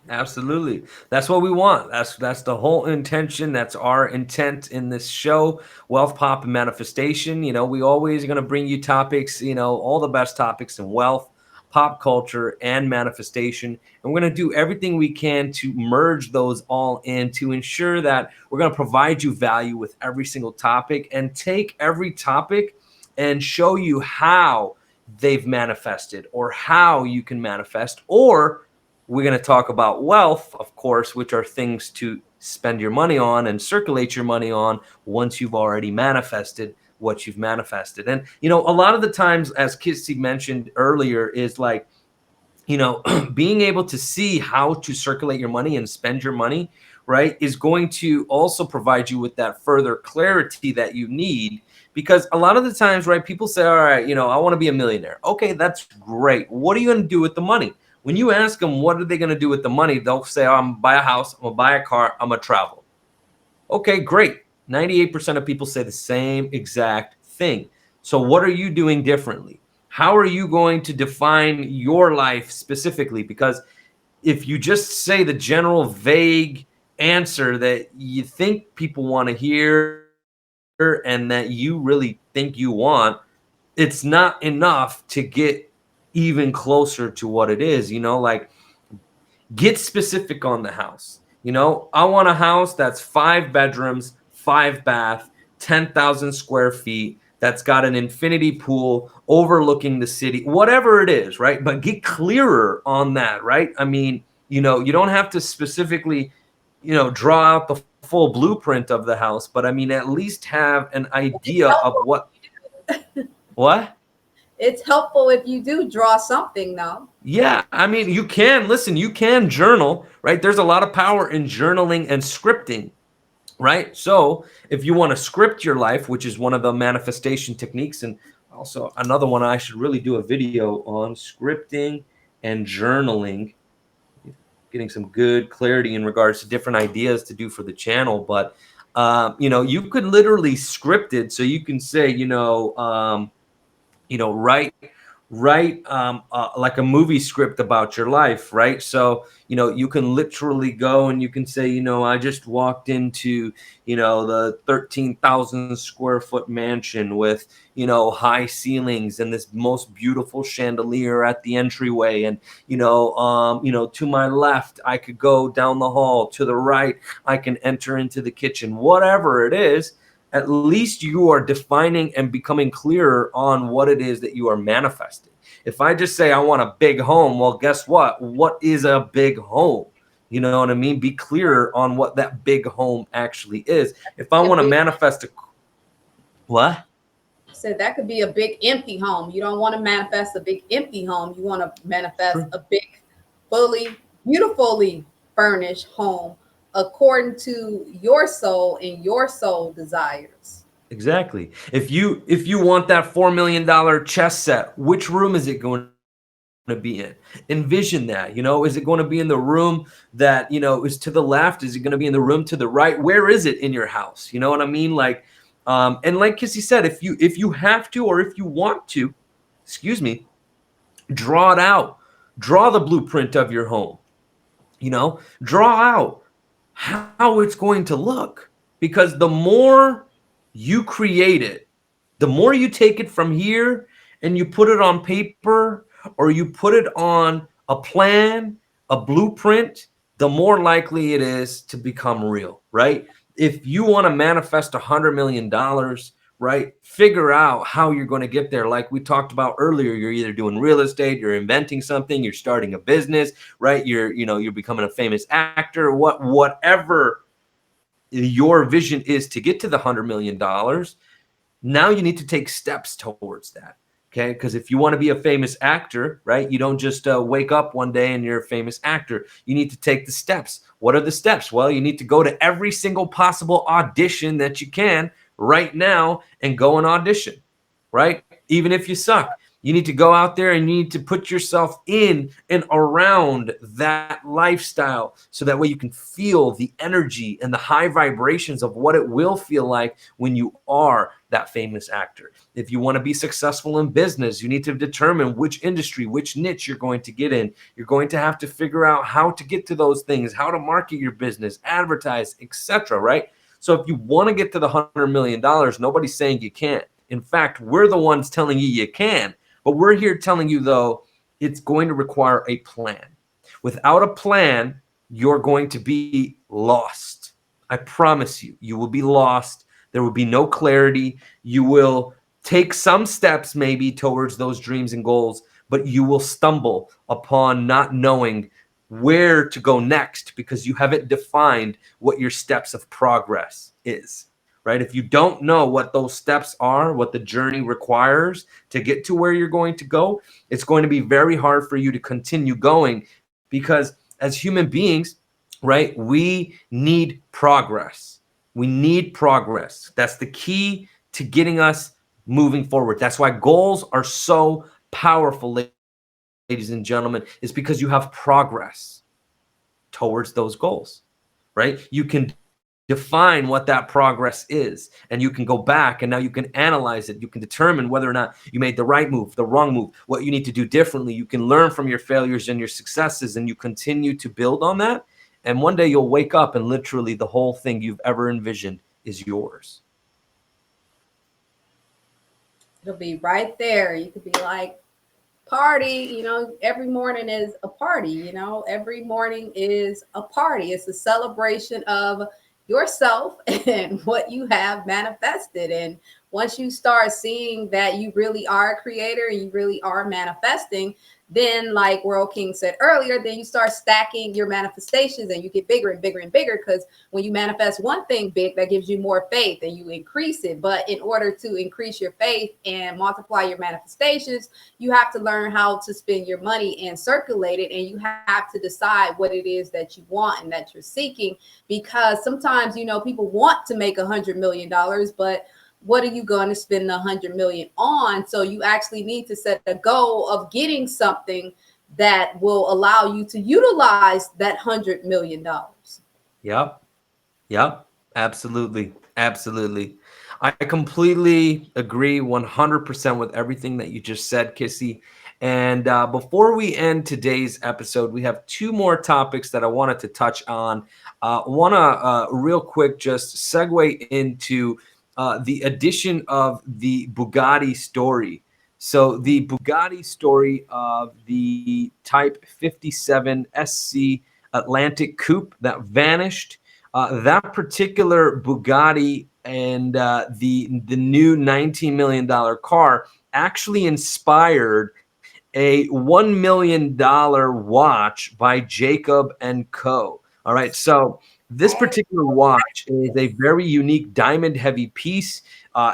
Absolutely. That's what we want. That's the whole intention. That's our intent in this show, Wealth Pop and Manifestation. We always are going to bring you topics, all the best topics in wealth, pop culture, and manifestation. And we're going to do everything we can to merge those all in to ensure that we're going to provide you value with every single topic and take every topic and show you how they've manifested or how you can manifest, or we're going to talk about wealth, of course, which are things to spend your money on and circulate your money on once you've already manifested what you've manifested. And, a lot of the times, as Kissy mentioned earlier, is like, being able to see how to circulate your money and spend your money, right, is going to also provide you with that further clarity that you need. Because a lot of the times, right, people say, all right, I want to be a millionaire. Okay, that's great. What are you going to do with the money? When you ask them what are they going to do with the money, they'll say, oh, I'm going to buy a house, I'm going to buy a car, I'm going to travel. Okay, great. 98% of people say the same exact thing. So what are you doing differently? How are you going to define your life specifically? Because if you just say the general vague answer that you think people want to hear and that you really think you want, it's not enough to get even closer to what it is. Like, get specific on the house. I want a house that's 5 bedrooms, 5 bath, 10,000 square feet, that's got an infinity pool overlooking the city, whatever it is, right? But get clearer on that, right? I mean, you don't have to specifically, draw out the full blueprint of the house, but I mean, at least have an idea of what? It's helpful if you do draw something, though. Yeah, I mean, you can journal, right? There's a lot of power in journaling and scripting, right? So if you want to script your life, which is one of the manifestation techniques, and also another one I should really do a video on, scripting and journaling, getting some good clarity in regards to different ideas to do for the channel. But, you could literally script it. So you can say, write like a movie script about your life, right? So you can literally go and you can say, I just walked into the 13,000 square foot mansion with high ceilings and this most beautiful chandelier at the entryway, and to my left I could go down the hall, to the right I can enter into the kitchen, whatever it is. At least you are defining and becoming clearer on what it is that you are manifesting. If I just say I want a big home, well, guess what? What is a big home? You know what I mean? Be clearer on what that big home actually is. If I want to manifest what? So that could be a big empty home. You don't want to manifest a big empty home. You want to manifest a big, fully, beautifully furnished home according to your soul and your soul desires. Exactly. If you want that $4 million chess set, which room is it going to be in? Envision that. Is it going to be in the room that is to the left? Is it going to be in the room to the right? Where is it in your house? You know what I mean? Like, and like Kissy said, if you have to, or if you want to, draw it out. Draw the blueprint of your home. Draw out how it's going to look, because the more you create it, the more you take it from here and you put it on paper, or you put it on a plan, a blueprint, the more likely it is to become real, right? If you want to manifest $100 million, right, figure out how you're going to get there. Like we talked about earlier, you're either doing real estate, you're inventing something, you're starting a business, right? You're becoming a famous actor, whatever your vision is to get to the $100 million. Now you need to take steps towards that. Okay, because if you want to be a famous actor, right, you don't just wake up one day and you're a famous actor. You need to take the steps. What are the steps? Well, you need to go to every single possible audition that you can right now and go and audition, right? Even if you suck, you need to go out there and you need to put yourself in and around that lifestyle, so that way you can feel the energy and the high vibrations of what it will feel like when you are that famous actor. If you want to be successful in business, you need to determine which industry, which niche you're going to get in. You're going to have to figure out how to get to those things, how to market your business, advertise, etc., right? So if you want to get to the $100 million, nobody's saying you can't. In fact, we're the ones telling you can. But we're here telling you, though, it's going to require a plan. Without a plan, you're going to be lost. I promise you, you will be lost. There will be no clarity. You will take some steps maybe towards those dreams and goals, but you will stumble upon not knowing where to go next, because you haven't defined what your steps of progress is. Right? If you don't know what those steps are, what the journey requires to get to where you're going to go, it's going to be very hard for you to continue going, because as human beings, right, we need progress. We need progress. That's the key to getting us moving forward. That's why goals are so powerful, ladies and gentlemen, is because you have progress towards those goals, right? You can define what that progress is, and you can go back and now you can analyze it. You can determine whether or not you made the right move, the wrong move, what you need to do differently. You can learn from your failures and your successes, and you continue to build on that. And one day you'll wake up and literally the whole thing you've ever envisioned is yours. It'll be right there. You could be like, party, every morning is a party, every morning is a party. It's a celebration of yourself and what you have manifested. And once you start seeing that you really are a creator and you really are manifesting, then like World King said earlier, then you start stacking your manifestations and you get bigger and bigger and bigger, because when you manifest one thing big, that gives you more faith and you increase it. But in order to increase your faith and multiply your manifestations, you have to learn how to spend your money and circulate it, and you have to decide what it is that you want and that you're seeking. Because sometimes people want to make $100 million, but what are you going to spend $100 million on? So you actually need to set a goal of getting something that will allow you to utilize that $100 million. Yep. Absolutely. I completely agree 100% with everything that you just said, Kissy. And before we end today's episode, we have two more topics that I wanted to touch on. Want to real quick just segue into the addition of the Bugatti story. So the Bugatti story of the Type 57 SC Atlantic Coupe that vanished. That particular Bugatti and the new $19 million car actually inspired a $1 million watch by Jacob and Co. All right, so this particular watch is a very unique diamond heavy piece.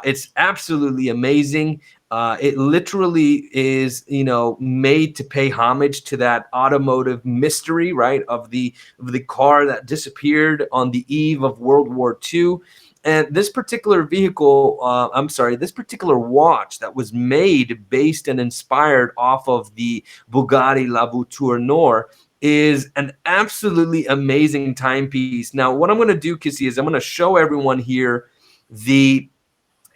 It's absolutely amazing. It literally is, made to pay homage to that automotive mystery, right, of the car that disappeared on the eve of World War II. And this particular this particular watch that was made based and inspired off of the Bugatti La Voiture Noire is an absolutely amazing timepiece. Now, what I'm going to do, Kissy, is I'm going to show everyone here the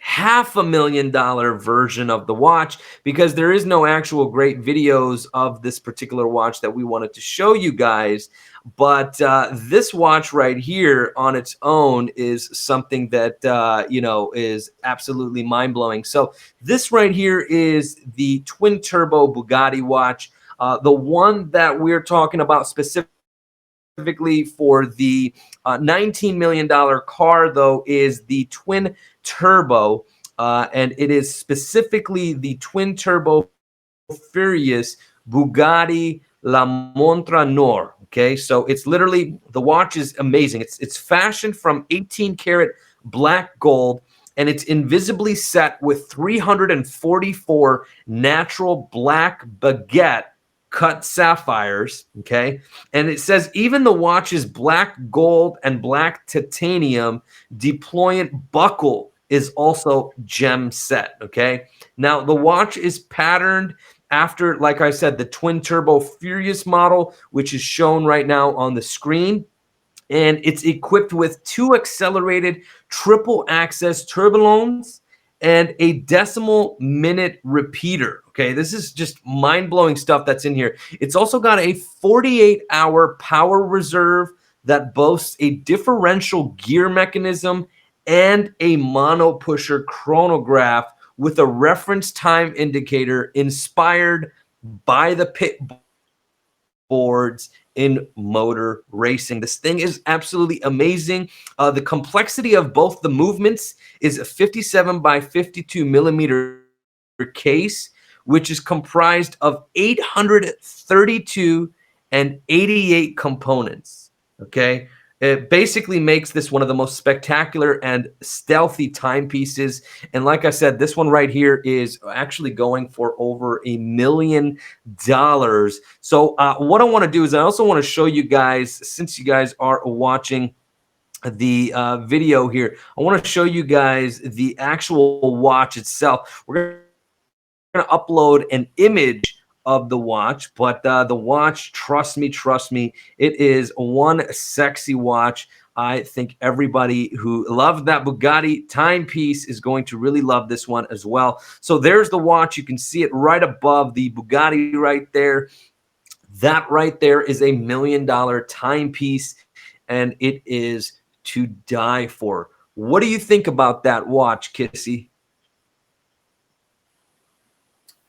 $500,000 version of the watch, because there is no actual great videos of this particular watch that we wanted to show you guys. But this watch right here on its own is something that, is absolutely mind-blowing. So this right here is the twin turbo Bugatti watch. The one that we're talking about specifically for the $19 million car, though, is the twin turbo, and it is specifically the twin turbo Furious Bugatti La Montre Noire. Okay, so it's literally, the watch is amazing. It's fashioned from 18 karat black gold, and it's invisibly set with 344 natural black baguette cut sapphires. Okay, and it says even the watch's black gold and black titanium deployant buckle is also gem set. Okay, now the watch is patterned after, like I said, the twin turbo Furious model, which is shown right now on the screen. And it's equipped with 2 accelerated triple access turbulons and a decimal minute repeater. Okay, this is just mind-blowing stuff that's in here. It's also got a 48-hour power reserve that boasts a differential gear mechanism and a mono pusher chronograph with a reference time indicator inspired by the pit boards in motor racing. This thing is absolutely amazing. The complexity of both the movements is a 57 by 52 millimeter case, which is comprised of 832 and 88 components. Okay, it basically makes this one of the most spectacular and stealthy timepieces. And like I said, this one right here is actually going for over $1 million. So what I want to do is I also want to show you guys, since you guys are watching the video here, I want to show you guys the actual watch itself. We're going to upload an image of the watch, but the watch, trust me, it is one sexy watch. I think everybody who loved that Bugatti timepiece is going to really love this one as well. So there's the watch. You can see it right above the Bugatti right there. That right there is a $1 million timepiece, and it is to die for. What do you think about that watch, Kissy?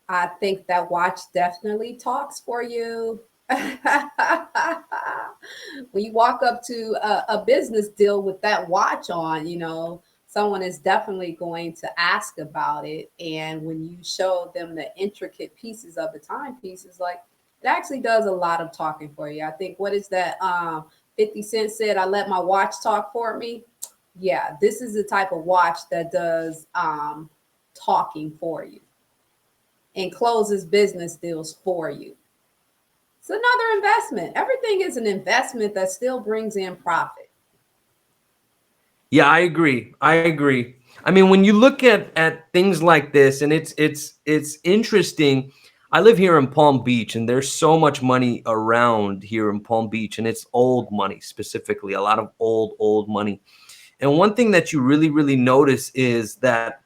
I think that watch definitely talks for you. When you walk up to a business deal with that watch on, someone is definitely going to ask about it. And when you show them the intricate pieces of the timepiece, it's like it actually does a lot of talking for you. I think what is that? 50 Cent said, "I let my watch talk for me." Yeah, this is the type of watch that does talking for you and closes business deals for you. It's another investment. Everything is an investment that still brings in profit. Yeah, I agree. I mean, when you look at things like this, and it's interesting. I live here in Palm Beach, and there's so much money around here in Palm Beach, and it's old money specifically, a lot of old money. And one thing that you really notice is that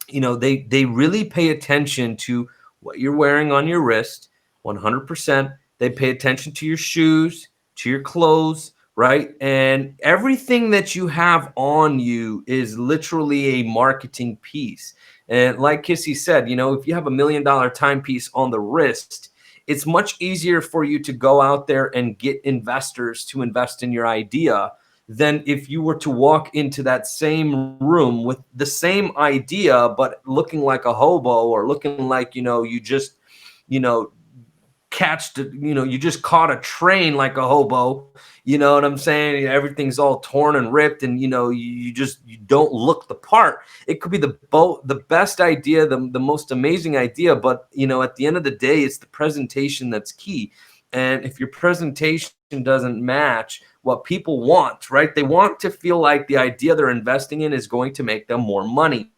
they really pay attention to what you're wearing on your wrist. 100%. They pay attention to your shoes, to your clothes, right? And everything that you have on you is literally a marketing piece. And like Kissy said, if you have $1 million timepiece on the wrist, it's much easier for you to go out there and get investors to invest in your idea than if you were to walk into that same room with the same idea, but looking like a hobo, or looking like, you just, you know, you just caught a train like a hobo. You know what I'm saying? Everything's all torn and ripped, and you don't look the part. It could be the best idea, the most amazing idea, but at the end of the day, it's the presentation that's key. And if your presentation doesn't match what people want, right? They want to feel like the idea they're investing in is going to make them more money.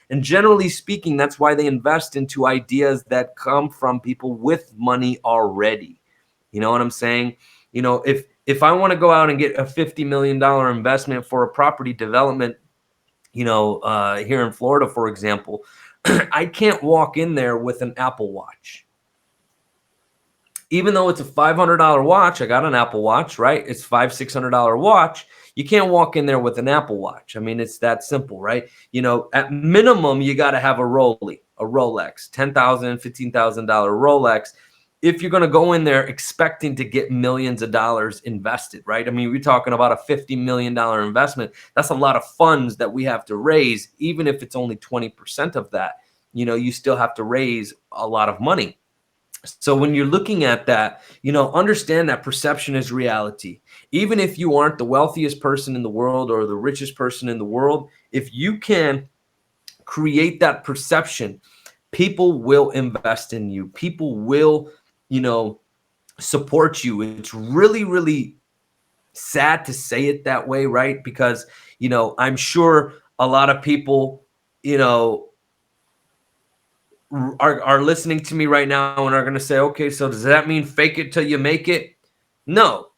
And generally speaking, that's why they invest into ideas that come from people with money already. You know what I'm saying? If I want to go out and get a $50 million investment for a property development, here in Florida, for example, I can't walk in there with an Apple Watch. Even though it's a $500 watch, I got an Apple Watch, right? It's $500-$600 watch. You can't walk in there with an Apple Watch. I mean, it's that simple, right? At minimum, you got to have a Rolex, $10,000, $15,000 Rolex. If you're going to go in there expecting to get millions of dollars invested, right? I mean, we're talking about a $50 million investment. That's a lot of funds that we have to raise. Even if it's only 20% of that, you still have to raise a lot of money. So when you're looking at that, understand that perception is reality. Even if you aren't the wealthiest person in the world or the richest person in the world, if you can create that perception, people will invest in you. People will, support you. It's really sad to say it that way, right? Because, I'm sure a lot of people, are listening to me right now and are going to say, okay, so does that mean fake it till you make it? No.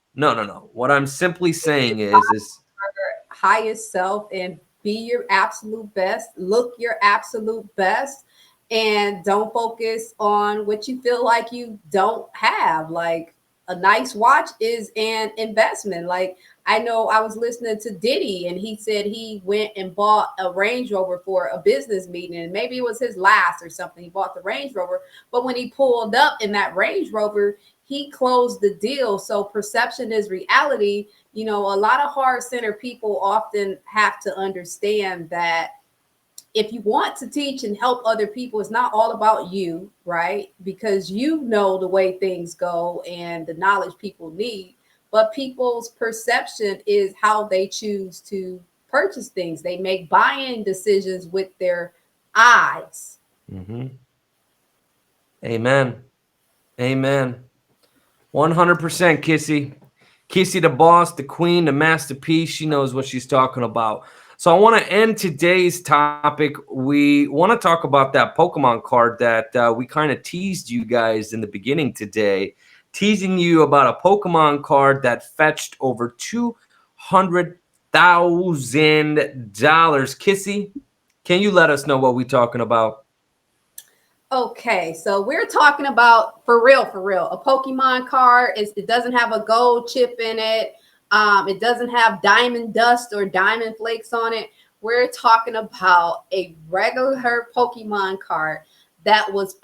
What I'm simply saying is Highest self and be your absolute best, look your absolute best, and don't focus on what you feel like you don't have. Like a nice watch is an investment. Like I know I was listening to Diddy and he said he went and bought a Range Rover for a business meeting, and maybe it was his last or something. He bought the Range Rover, but when he pulled up in that Range Rover, he closed the deal. So perception is reality. A lot of heart center people often have to understand that if you want to teach and help other people, it's not all about you, right? Because you know the way things go and the knowledge people need, but people's perception is how they choose to purchase things. They make buying decisions with their eyes. Mm-hmm. Amen. 100%, Kissy. Kissy, the boss, the queen, the masterpiece. She knows what she's talking about. So I want to end today's topic. We want to talk about that Pokemon card that we kind of teased you guys in the beginning today, teasing you about a Pokemon card that fetched over $200,000. Kissy, can you let us know what we're talking about? Okay, so we're talking about for real, a Pokemon card. It doesn't have a gold chip in it. It doesn't have diamond dust or diamond flakes on it. We're talking about a regular Pokemon card that was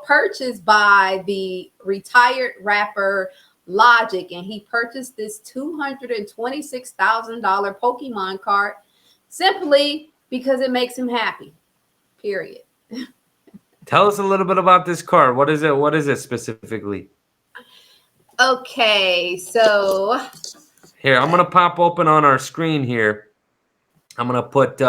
purchased by the retired rapper Logic, and he purchased this $226,000 Pokemon card simply because it makes him happy. Period. Tell us a little bit about this card. What is it? What is it specifically? Okay, so Here, I'm going to pop open on our screen here. I'm going to put,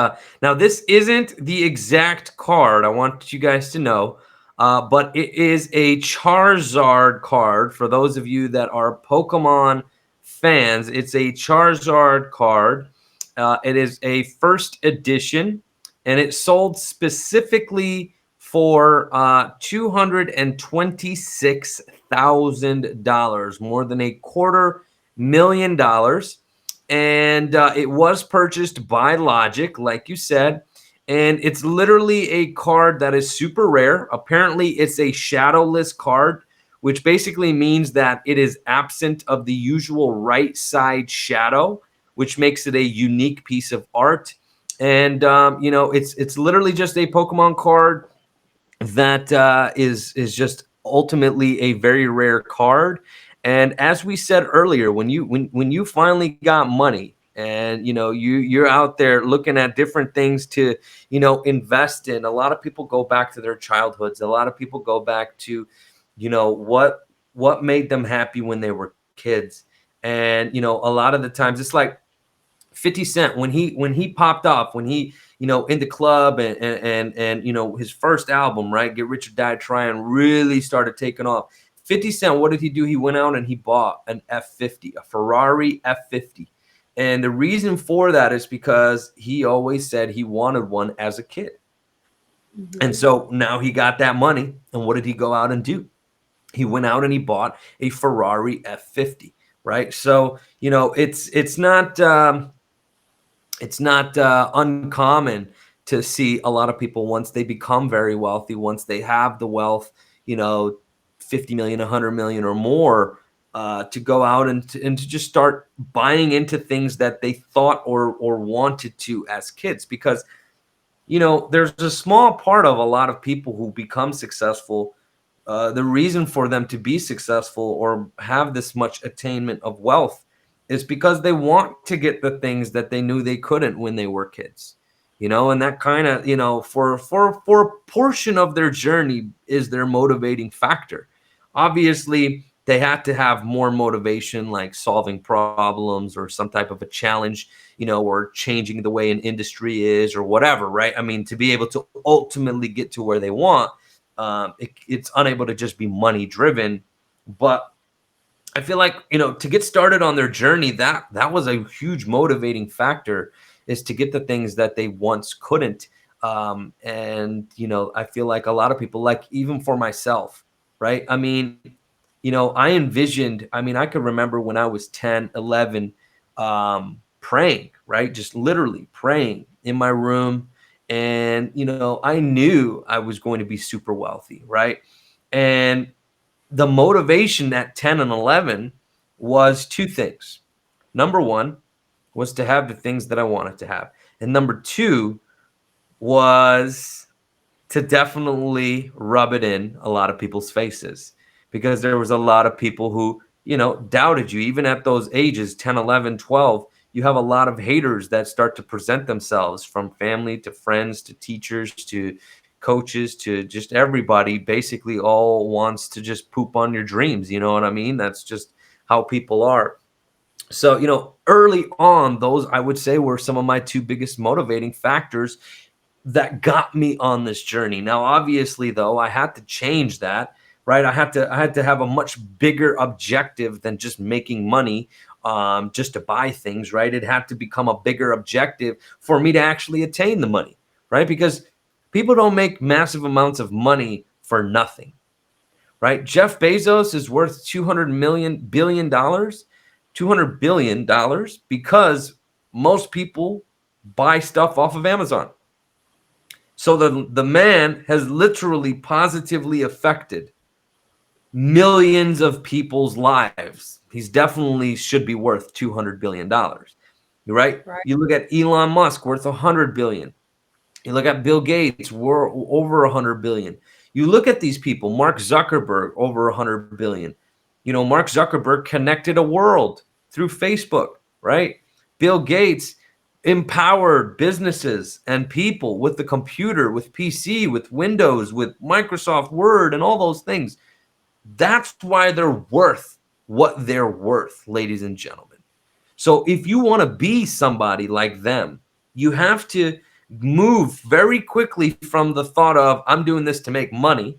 now this isn't the exact card, I want you guys to know, but it is a Charizard card. For those of you that are Pokemon fans, it's a Charizard card. It is a first edition, and it sold specifically for $226,000, more than $250,000. And it was purchased by Logic, like you said. And it's literally a card that is super rare. Apparently, it's a shadowless card, which basically means that it is absent of the usual right side shadow, which makes it a unique piece of art. And it's literally just a Pokemon card that is just ultimately a very rare card. And as we said earlier, when you finally got money and you're out there looking at different things to invest in, a lot of people go back to their childhoods. A lot of people go back to what made them happy when they were kids. And a lot of the times it's like 50 Cent when he popped off, when he in the club and his first album, right, Get Rich or Die Trying, really started taking off. 50 Cent, what did he do? He went out and he bought an F50, a Ferrari F50. And the reason for that is because he always said he wanted one as a kid. Mm-hmm. And so now he got that money. And what did he go out and do? He went out and he bought a Ferrari F50, right? So, it's not uncommon to see a lot of people, once they become very wealthy, once they have the wealth, 50 million, 100 million or more, to go out and to just start buying into things that they thought or wanted to as kids. Because, there's a small part of a lot of people who become successful. The reason for them to be successful or have this much attainment of wealth is because they want to get the things that they knew they couldn't when they were kids, and that kind of, for a portion of their journey is their motivating factor. Obviously, they had to have more motivation, like solving problems or some type of a challenge, or changing the way an industry is or whatever, right? I mean, to be able to ultimately get to where they want, it's unable to just be money driven. But I feel like, to get started on their journey, that was a huge motivating factor, is to get the things that they once couldn't. And I feel like a lot of people, like even for myself, right? I mean, I envisioned, I could remember when I was 10, 11, praying, right? Just literally praying in my room. And, I knew I was going to be super wealthy, right? And the motivation at 10 and 11 was two things. Number one was to have the things that I wanted to have. And number two was to definitely rub it in a lot of people's faces, because there was a lot of people who, doubted you. Even at those ages, 10, 11, 12, you have a lot of haters that start to present themselves, from family to friends to teachers to coaches to just everybody, basically all wants to just poop on your dreams. You know what I mean? That's just how people are. So, early on, those, I would say, were some of my two biggest motivating factors that got me on this journey. Now, obviously, though, I had to change that, right? I had to have a much bigger objective than just making money just to buy things, right? It had to become a bigger objective for me to actually attain the money, right? Because people don't make massive amounts of money for nothing, right? Jeff Bezos is worth $200 billion, $200 billion because most people buy stuff off of Amazon. So the man has literally positively affected millions of people's lives. He's definitely should be worth $200 billion, right? Right. You look at Elon Musk, worth $100 billion. You look at Bill Gates, we're over $100 billion. You look at these people, Mark Zuckerberg, over $100 billion. You know, Mark Zuckerberg connected a world through Facebook, right? Bill Gates empowered businesses and people with the computer, with PC, with Windows, with Microsoft Word, and all those things. That's why they're worth what they're worth, ladies and gentlemen. So if you want to be somebody like them, you have to move very quickly from the thought of, I'm doing this to make money,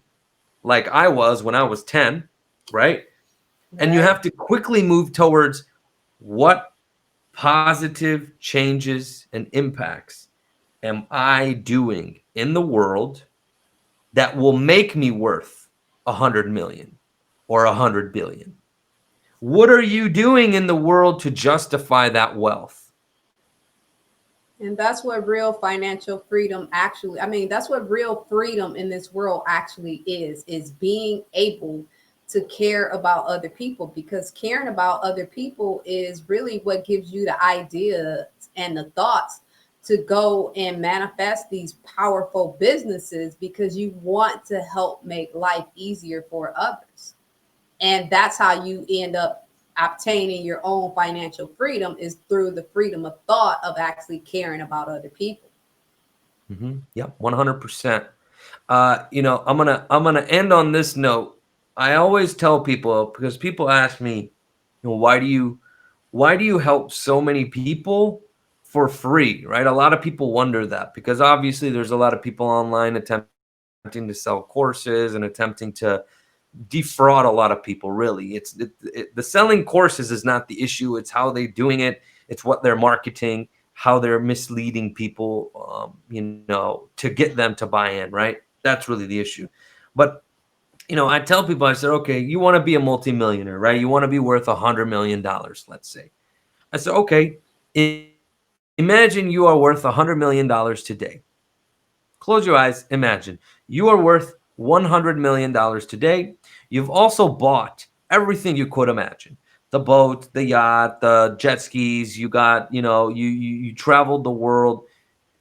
like I was when I was 10, right? And you have to quickly move towards what positive changes and impacts am I doing in the world that will make me worth 100 million or 100 billion? What are you doing in the world to justify that wealth? And that's what real financial freedom actually, I mean, that's what real freedom in this world actually is being able to care about other people, because caring about other people is really what gives you the idea and the thoughts to go and manifest these powerful businesses, because you want to help make life easier for others. And that's how you end up obtaining your own financial freedom, is through the freedom of thought of actually caring about other people. Yep, 100%. You know, I'm gonna end on this note. I always tell people, because people ask me, you know, why do you help so many people for free, right? A lot of people wonder that, because obviously there's a lot of people online attempting to sell courses and attempting to defraud a lot of people. Really, the selling courses is not the issue. It's how they're doing it. It's what they're marketing, how they're misleading people, you know, to get them to buy in, right? That's really the issue. But you know, I tell people, I said, okay, you want to be a multimillionaire, right? You want to be worth $100 million, let's say. I said, okay, imagine you are worth $100 million today. Close your eyes. Imagine you are worth $100 million today. You've also bought everything you could imagine: the boat, the yacht, the jet skis. You got, you know, you traveled the world.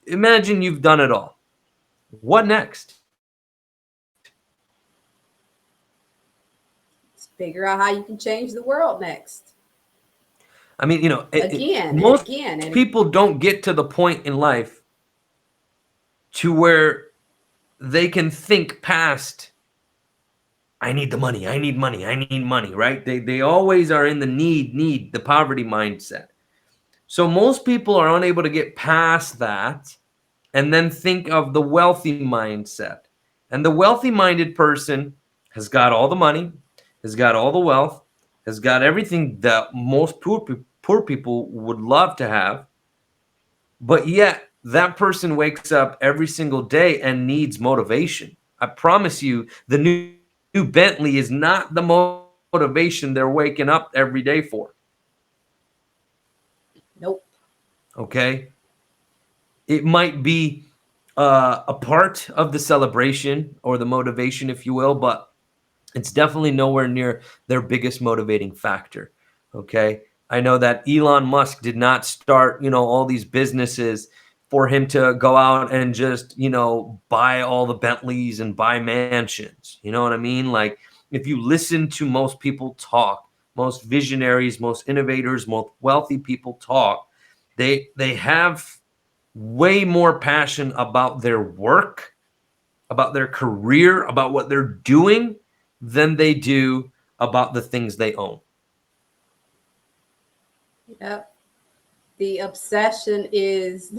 Imagine you've done it all. What next? Let's figure out how you can change the world next. I mean, you know, Again and most again. And people don't get to the point in life to where they can think past, I need the money, I need money, I need money, right? They always are in the need, the poverty mindset. So most people are unable to get past that and then think of the wealthy mindset. And the wealthy minded person has got all the money, has got all the wealth, has got everything that most poor people would love to have. But yet that person wakes up every single day and needs motivation. I promise you, the new Bentley is not the motivation they're waking up every day for. nope. Okay. It might be a part of the celebration or the motivation, if you will, but it's definitely nowhere near their biggest motivating factor. Okay. I know that Elon Musk did not start, you know, all these businesses for him to go out and just, you know, buy all the Bentleys and buy mansions. You know what I mean? Like, if you listen to most people talk, most visionaries, most innovators, most wealthy people talk, they have way more passion about their work, about their career, about what they're doing than they do about the things they own. Yep. The obsession is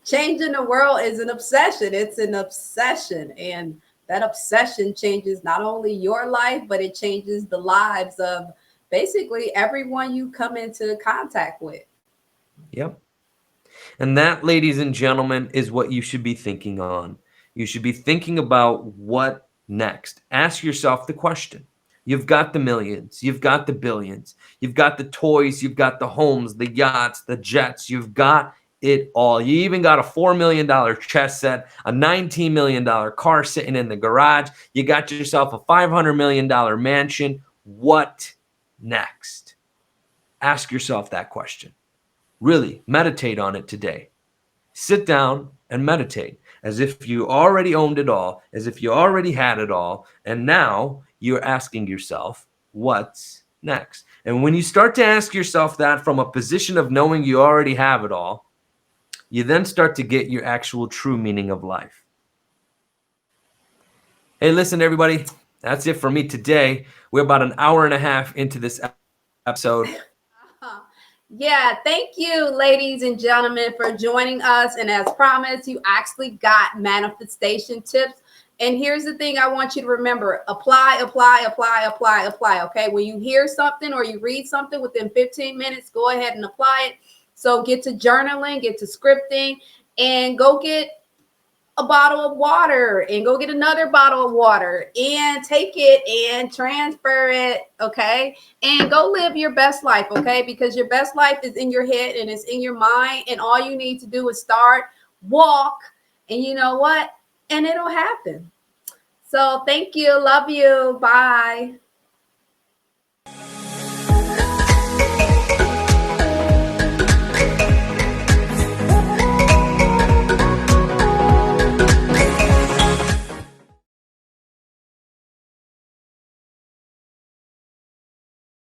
changing the world is an obsession. It's an obsession. And that obsession changes not only your life, but it changes the lives of basically everyone you come into contact with. Yep. And that, ladies and gentlemen, is what you should be thinking on. You should be thinking about what next. Ask yourself the question. You've got the millions, you've got the billions, you've got the toys, you've got the homes, the yachts, the jets, you've got it all. You even got a $4 million chess set, a $19 million car sitting in the garage. You got yourself a $500 million mansion. What next? Ask yourself that question. Really meditate on it today. Sit down and meditate as if you already owned it all, as if you already had it all. And now you're asking yourself, what's next? And when you start to ask yourself that from a position of knowing you already have it all, you then start to get your actual true meaning of life. Hey, listen, everybody, that's it for me today. We're about an hour and a half into this episode. Yeah, thank you, ladies and gentlemen, for joining us. And as promised, you actually got manifestation tips. And here's the thing I want you to remember: apply, apply, apply, apply, apply. Okay. When you hear something or you read something within 15 minutes, go ahead and apply it. So get to journaling, get to scripting, and go get a bottle of water and go get another bottle of water and take it and transfer it. Okay. And go live your best life. Okay. Because your best life is in your head and it's in your mind. And all you need to do is start, walk, and you know what? And it'll happen. So thank you. Love you. Bye.